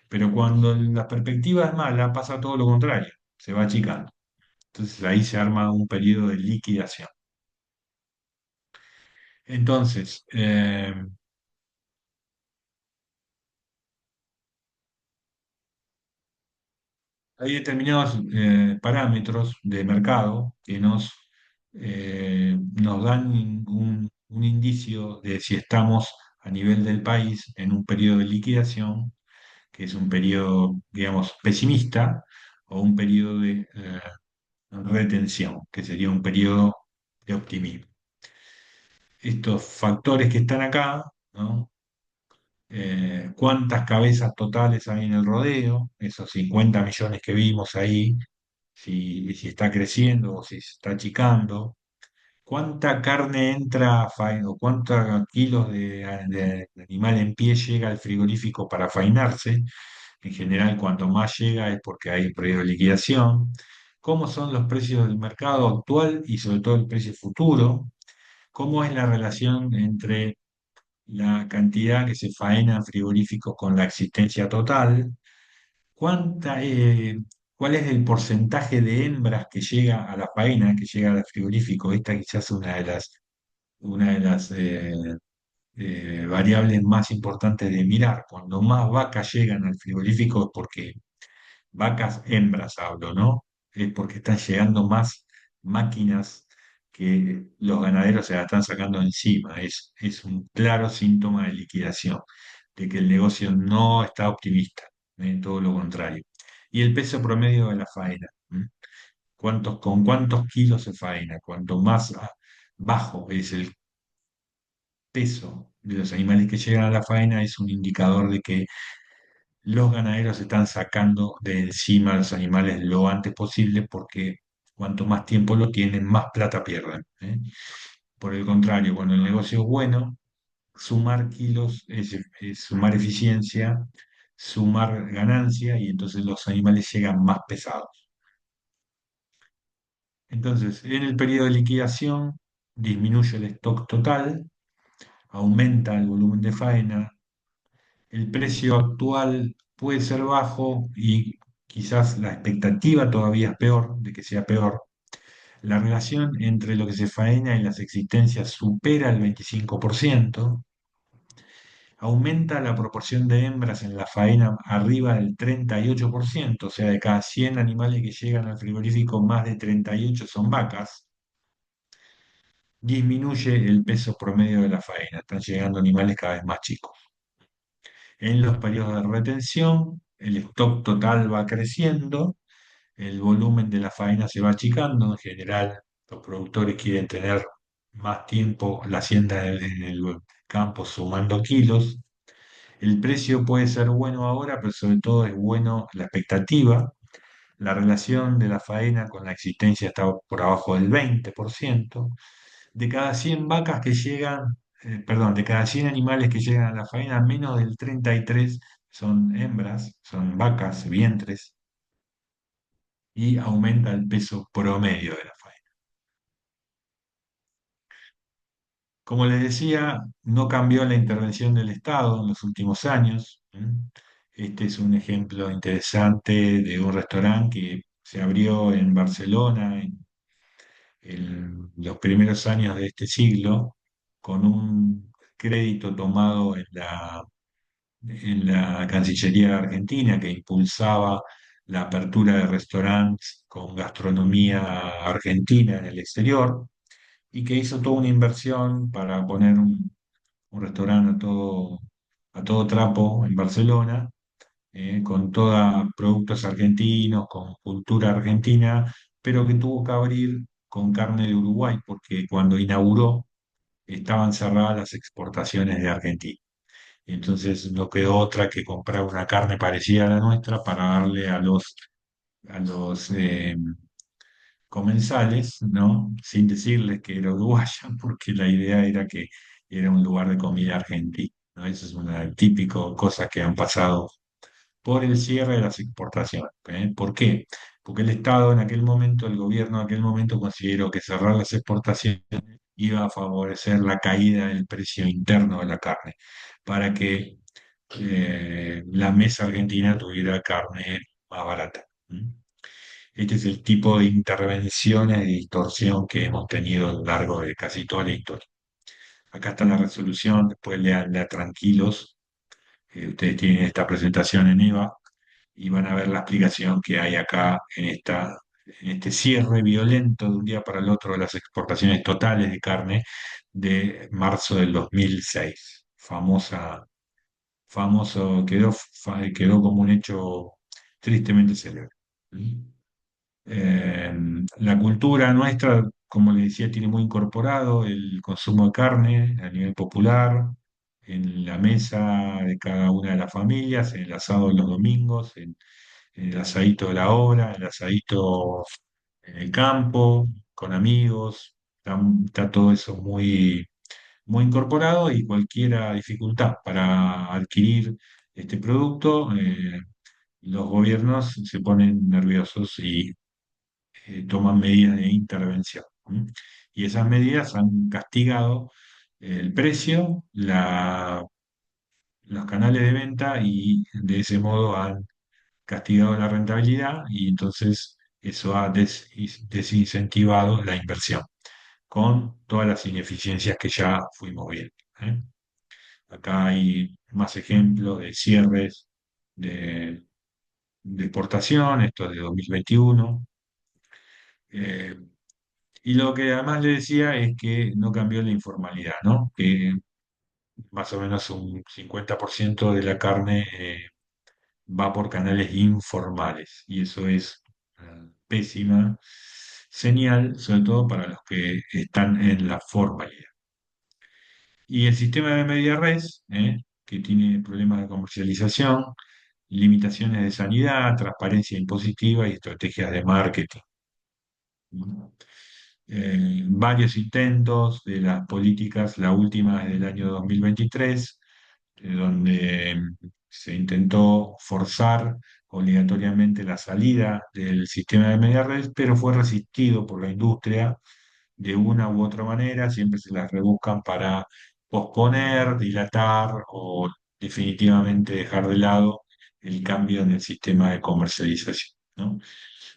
Pero cuando la perspectiva es mala, pasa todo lo contrario, se va achicando. Entonces ahí se arma un periodo de liquidación. Entonces, hay determinados parámetros de mercado que nos dan un indicio de si estamos a nivel del país en un periodo de liquidación, que es un periodo, digamos, pesimista, o un periodo de retención, que sería un periodo de optimismo. Estos factores que están acá, ¿no? ¿Cuántas cabezas totales hay en el rodeo? Esos 50 millones que vimos ahí, si está creciendo o si se está achicando. ¿Cuánta carne entra a faena o cuántos kilos de animal en pie llega al frigorífico para faenarse? En general, cuanto más llega es porque hay un periodo de liquidación. ¿Cómo son los precios del mercado actual y sobre todo el precio futuro? ¿Cómo es la relación entre la cantidad que se faena en frigoríficos con la existencia total? ¿Cuánta, cuál es el porcentaje de hembras que llega a la faena, que llega al frigorífico? Esta quizás es una de las variables más importantes de mirar. Cuando más vacas llegan al frigorífico es porque vacas hembras hablo, ¿no? Es porque están llegando más máquinas que los ganaderos se la están sacando encima. Es un claro síntoma de liquidación, de que el negocio no está optimista, todo lo contrario. Y el peso promedio de la faena. Con cuántos kilos se faena? Cuanto más bajo es el peso de los animales que llegan a la faena, es un indicador de que los ganaderos están sacando de encima a los animales lo antes posible porque cuanto más tiempo lo tienen, más plata pierden. ¿Eh? Por el contrario, cuando el negocio es bueno, sumar kilos es sumar eficiencia, sumar ganancia y entonces los animales llegan más pesados. Entonces, en el periodo de liquidación disminuye el stock total, aumenta el volumen de faena, el precio actual puede ser bajo y quizás la expectativa todavía es peor, de que sea peor. La relación entre lo que se faena y las existencias supera el 25%. Aumenta la proporción de hembras en la faena arriba del 38%, o sea, de cada 100 animales que llegan al frigorífico, más de 38 son vacas. Disminuye el peso promedio de la faena, están llegando animales cada vez más chicos. En los periodos de retención, el stock total va creciendo, el volumen de la faena se va achicando. En general, los productores quieren tener más tiempo la hacienda en el campo sumando kilos. El precio puede ser bueno ahora, pero sobre todo es bueno la expectativa. La relación de la faena con la existencia está por abajo del 20%. De cada 100 vacas que llegan, perdón, de cada 100 animales que llegan a la faena, menos del 33 son hembras, son vacas, vientres, y aumenta el peso promedio de la faena. Como les decía, no cambió la intervención del Estado en los últimos años. Este es un ejemplo interesante de un restaurante que se abrió en Barcelona en los primeros años de este siglo, con un crédito tomado en la Cancillería Argentina, que impulsaba la apertura de restaurantes con gastronomía argentina en el exterior, y que hizo toda una inversión para poner un restaurante a todo trapo en Barcelona, con todos productos argentinos, con cultura argentina, pero que tuvo que abrir con carne de Uruguay, porque cuando inauguró estaban cerradas las exportaciones de Argentina. Y entonces no quedó otra que comprar una carne parecida a la nuestra para darle a los comensales, ¿no? Sin decirles que era uruguaya, porque la idea era que era un lugar de comida argentina, ¿no? Eso es una típica cosa que han pasado por el cierre de las exportaciones. ¿Por qué? Porque el Estado en aquel momento, el gobierno en aquel momento consideró que cerrar las exportaciones iba a favorecer la caída del precio interno de la carne, para que la mesa argentina tuviera carne más barata. Este es el tipo de intervenciones y distorsión que hemos tenido a lo largo de casi toda la historia. Acá está la resolución, después leanla tranquilos. Ustedes tienen esta presentación en EVA y van a ver la explicación que hay acá en este cierre violento de un día para el otro de las exportaciones totales de carne de marzo del 2006. Quedó como un hecho tristemente célebre. Eh, la cultura nuestra, como le decía, tiene muy incorporado el consumo de carne a nivel popular, en la mesa de cada una de las familias, en el asado de los domingos, en el asadito de la obra, el asadito en el campo, con amigos. Está todo eso muy, muy incorporado, y cualquier dificultad para adquirir este producto, los gobiernos se ponen nerviosos y toman medidas de intervención. Y esas medidas han castigado el precio, los canales de venta, y de ese modo han castigado la rentabilidad, y entonces eso ha desincentivado la inversión, con todas las ineficiencias que ya fuimos viendo. ¿eh? Acá hay más ejemplos de cierres de, de exportación, esto es de 2021. eh, y lo que además le decía es que no cambió la informalidad, ¿no? Que más o menos un 50% de la carne va por canales informales, y eso es una pésima señal, sobre todo para los que están en la formalidad. Y el sistema de media res, que tiene problemas de comercialización, limitaciones de sanidad, transparencia impositiva y estrategias de marketing. ¿no? Varios intentos de las políticas, la última es del año 2023, donde se intentó forzar obligatoriamente la salida del sistema de media red, pero fue resistido por la industria de una u otra manera. Siempre se las rebuscan para posponer, dilatar o definitivamente dejar de lado el cambio en el sistema de comercialización, ¿no?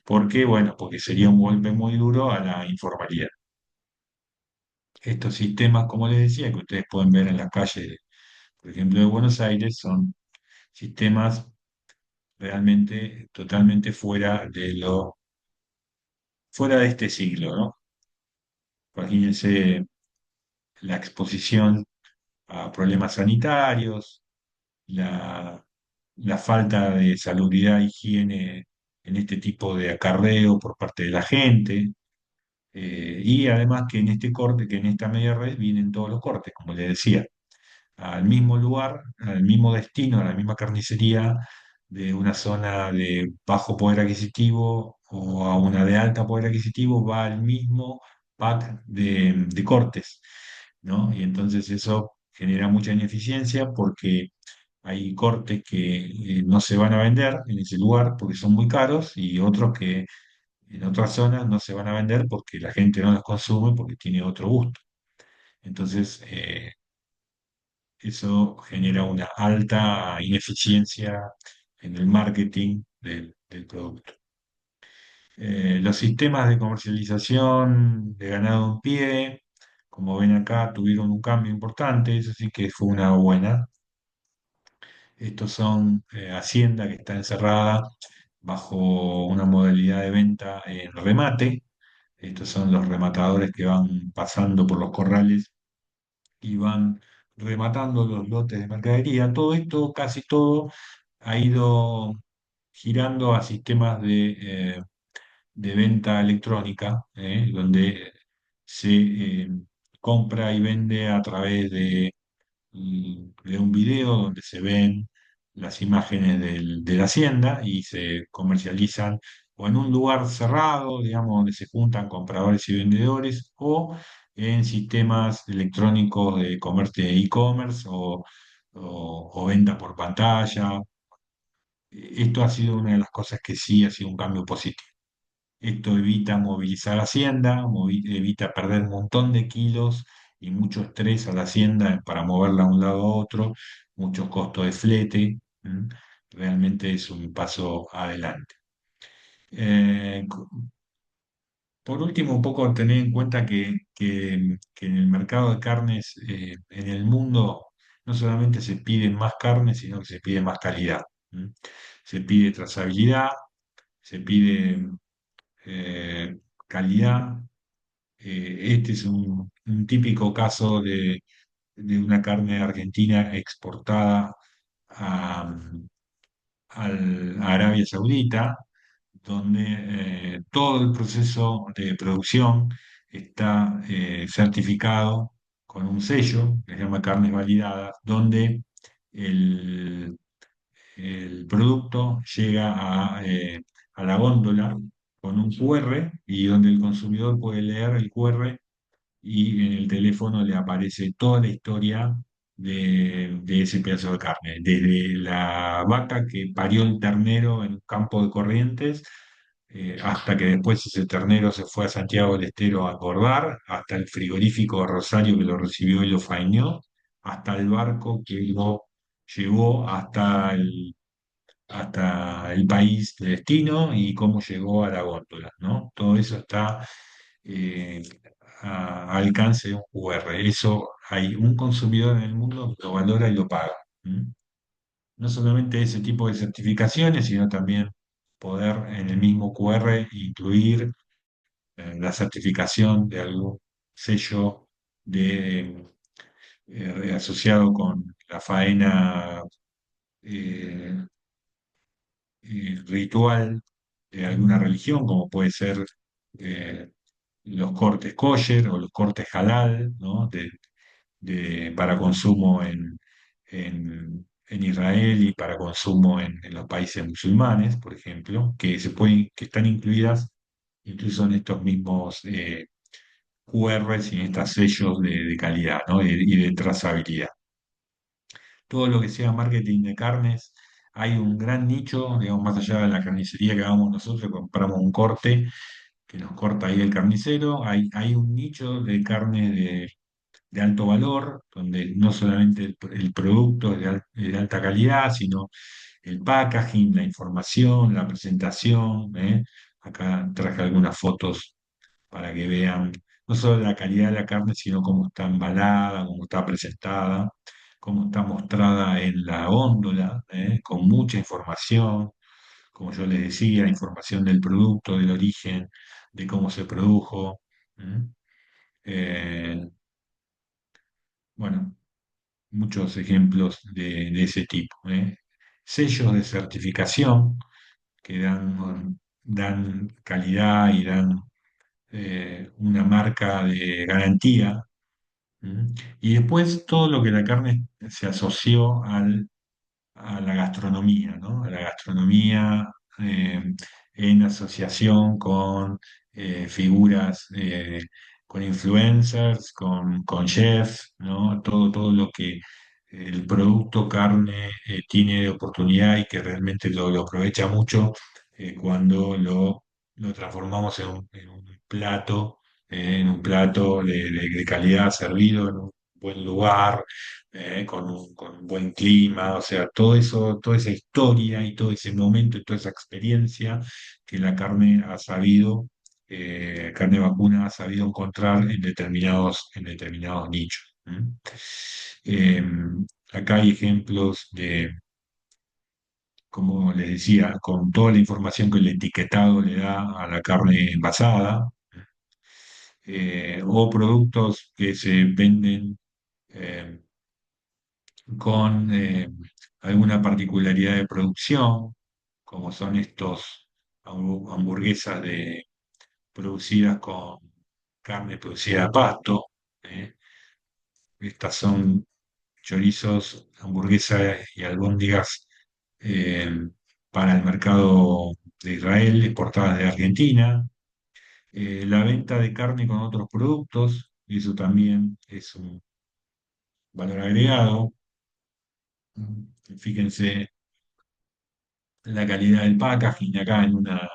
¿Por qué? Bueno, porque sería un golpe muy duro a la informalidad. Estos sistemas, como les decía, que ustedes pueden ver en las calles, por ejemplo, de Buenos Aires, son sistemas realmente totalmente fuera de este siglo, ¿no? Imagínense la exposición a problemas sanitarios, la, la falta de salubridad e higiene en este tipo de acarreo por parte de la gente, y además que en este corte, que en esta media red vienen todos los cortes, como les decía, al mismo lugar, al mismo destino, a la misma carnicería de una zona de bajo poder adquisitivo o a una de alta poder adquisitivo, va al mismo pack de cortes, ¿no? Y entonces eso genera mucha ineficiencia porque hay cortes que no se van a vender en ese lugar porque son muy caros y otros que en otras zonas no se van a vender porque la gente no los consume porque tiene otro gusto. Entonces, eso genera una alta ineficiencia en el marketing del producto. Los sistemas de comercialización de ganado en pie, como ven acá, tuvieron un cambio importante, eso sí que fue una buena. Estos son Hacienda que está encerrada bajo una modalidad de venta en remate. Estos son los rematadores que van pasando por los corrales y van rematando los lotes de mercadería. Todo esto, casi todo, ha ido girando a sistemas de venta electrónica, donde se compra y vende a través de un video donde se ven las imágenes de la hacienda y se comercializan o en un lugar cerrado, digamos, donde se juntan compradores y vendedores, o en sistemas electrónicos de comercio de e-commerce o venta por pantalla. Esto ha sido una de las cosas que sí ha sido un cambio positivo. Esto evita movilizar Hacienda, evita perder un montón de kilos y mucho estrés a la Hacienda para moverla a un lado a otro, muchos costos de flete. ¿M? Realmente es un paso adelante. Eh, co- por último, un poco tener en cuenta que en el mercado de carnes en el mundo no solamente se pide más carne, sino que se pide más calidad. ¿M? Se pide trazabilidad, se pide eh, calidad. Este es un típico caso de una carne argentina exportada a, a Arabia Saudita, donde todo el proceso de producción está certificado con un sello que se llama carnes validadas, donde el, el producto llega a la góndola con un QR y donde el consumidor puede leer el QR y en el teléfono le aparece toda la historia de ese pedazo de carne, desde la vaca que parió el ternero en un campo de Corrientes, hasta que después ese ternero se fue a Santiago del Estero a engordar, hasta el frigorífico de Rosario que lo recibió y lo faenó, hasta el barco que llegó hasta el país de destino y cómo llegó a la góndola, ¿no? Todo eso está eh, al alcance de un QR. Eso hay un consumidor en el mundo que lo valora y lo paga. ¿M? No solamente ese tipo de certificaciones, sino también poder en el mismo QR incluir la certificación de algún sello asociado con la faena eh, ritual de alguna religión, como puede ser eh, los cortes kosher o los cortes halal, ¿no? Para consumo en Israel y para consumo en los países musulmanes, por ejemplo, que están incluidas incluso en estos mismos QRs y en estos sellos de calidad, ¿no? Y de trazabilidad. Todo lo que sea marketing de carnes, hay un gran nicho, digamos, más allá de la carnicería que hagamos nosotros, compramos un corte que nos corta ahí el carnicero, hay un nicho de carne de alto valor, donde no solamente el producto es de alta calidad, sino el packaging, la información, la presentación. Acá traje algunas fotos para que vean no solo la calidad de la carne, sino cómo está embalada, cómo está presentada, cómo está mostrada en la góndola, con mucha información, como yo les decía, información del producto, del origen, de cómo se produjo. ¿Mm? Eh, bueno, muchos ejemplos de ese tipo. Sellos de certificación que dan calidad y dan una marca de garantía. ¿Mm? Y después todo lo que la carne se asoció a la gastronomía, ¿no? A la gastronomía eh, en asociación con figuras, con influencers, con chefs, ¿no? Todo lo que el producto carne tiene de oportunidad y que realmente lo aprovecha mucho cuando lo transformamos en un plato de calidad servido en un buen lugar con un buen clima, o sea, todo eso, toda esa historia y todo ese momento y toda esa experiencia que la carne ha sabido, carne vacuna ha sabido encontrar en determinados nichos. ¿Mm? Eh, Acá hay ejemplos de, como les decía, con toda la información que el etiquetado le da a la carne envasada, o productos que se venden eh, con alguna particularidad de producción, como son estos hamburguesas producidas con carne producida a pasto. ¿Eh? Estas son chorizos, hamburguesas y albóndigas eh, para el mercado de Israel, exportadas de Argentina. La venta de carne con otros productos, eso también es un valor agregado. Fíjense la calidad del packaging acá en una.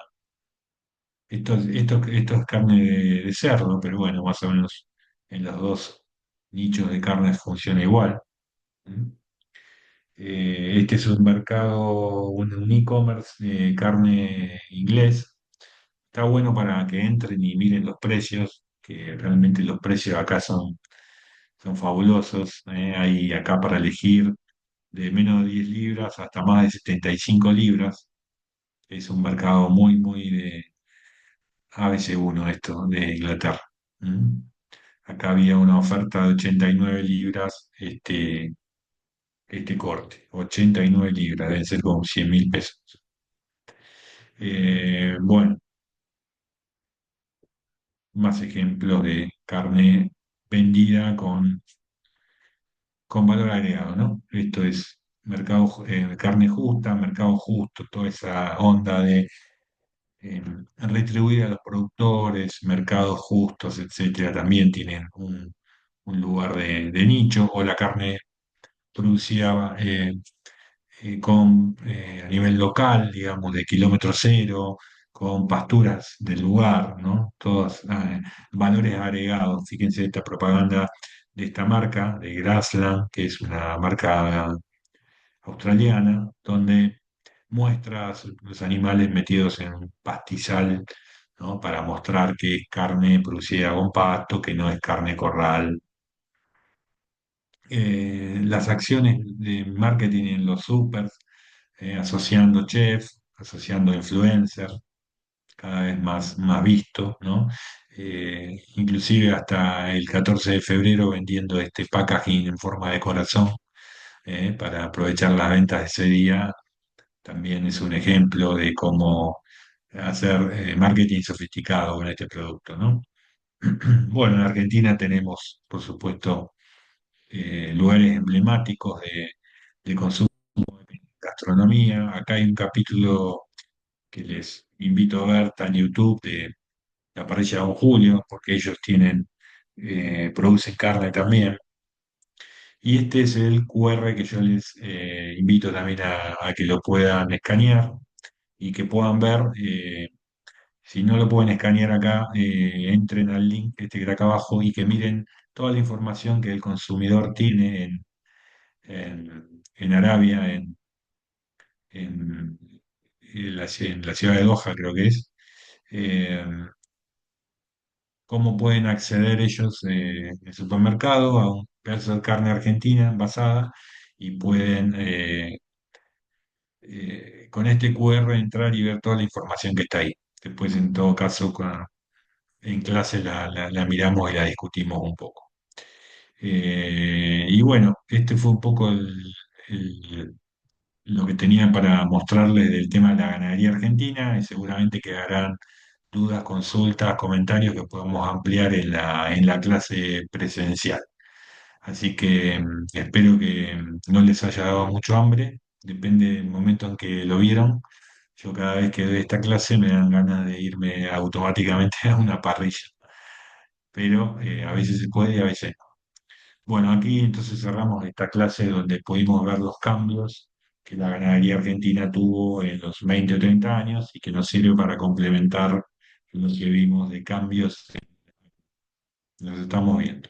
Esto es carne de cerdo, pero bueno, más o menos en los dos nichos de carne funciona igual. ¿Mm? Este es un mercado, un e-commerce de carne inglés. Está bueno para que entren y miren los precios, que realmente los precios acá son fabulosos. Hay acá para elegir de menos de 10 libras hasta más de 75 libras. Es un mercado muy de ABC1 esto de Inglaterra. ¿Mm? Acá había una oferta de 89 libras este corte. 89 libras, deben ser como 100.000 pesos. Bueno, más ejemplos de carne vendida con valor agregado, ¿no? Esto es carne justa, mercado justo, toda esa onda de retribuir a los productores, mercados justos, etcétera, también tienen un lugar de nicho, o la carne producida a nivel local, digamos, de kilómetro cero, con pasturas del lugar, ¿no? Todos valores agregados. Fíjense esta propaganda de esta marca, de Grassland, que es una marca australiana, donde muestra los animales metidos en un pastizal, ¿no? Para mostrar que es carne producida con pasto, que no es carne corral. Las acciones de marketing en los supers, asociando chefs, asociando influencers, cada vez más visto, ¿no? Inclusive hasta el 14 de febrero vendiendo este packaging en forma de corazón para aprovechar las ventas de ese día, también es un ejemplo de cómo hacer marketing sofisticado con este producto, ¿no? Bueno, en Argentina tenemos, por supuesto, lugares emblemáticos de consumo de gastronomía. Acá hay un capítulo que les invito a ver, está en YouTube, de la parrilla Don Julio, porque ellos producen carne también. Y este es el QR que yo les invito también a que lo puedan escanear y que puedan ver. Si no lo pueden escanear acá, entren al link este que está acá abajo y que miren toda la información que el consumidor tiene en Arabia, en, en la ciudad de Doha, creo que es. Eh, ¿Cómo pueden acceder ellos en el supermercado a un pedazo de carne argentina envasada y pueden con este QR entrar y ver toda la información que está ahí? Después, en todo caso, en clase la miramos y la discutimos un poco. Y bueno, este fue un poco el- lo que tenía para mostrarles del tema de la ganadería argentina y seguramente quedarán dudas, consultas, comentarios que podamos ampliar en la clase presencial. Así que espero que no les haya dado mucho hambre, depende del momento en que lo vieron. Yo cada vez que doy esta clase me dan ganas de irme automáticamente a una parrilla, pero a veces se puede y a veces no. Bueno, aquí entonces cerramos esta clase donde pudimos ver los cambios que la ganadería argentina tuvo en los 20 o 30 años y que nos sirve para complementar lo que vimos de cambios. Nos estamos viendo.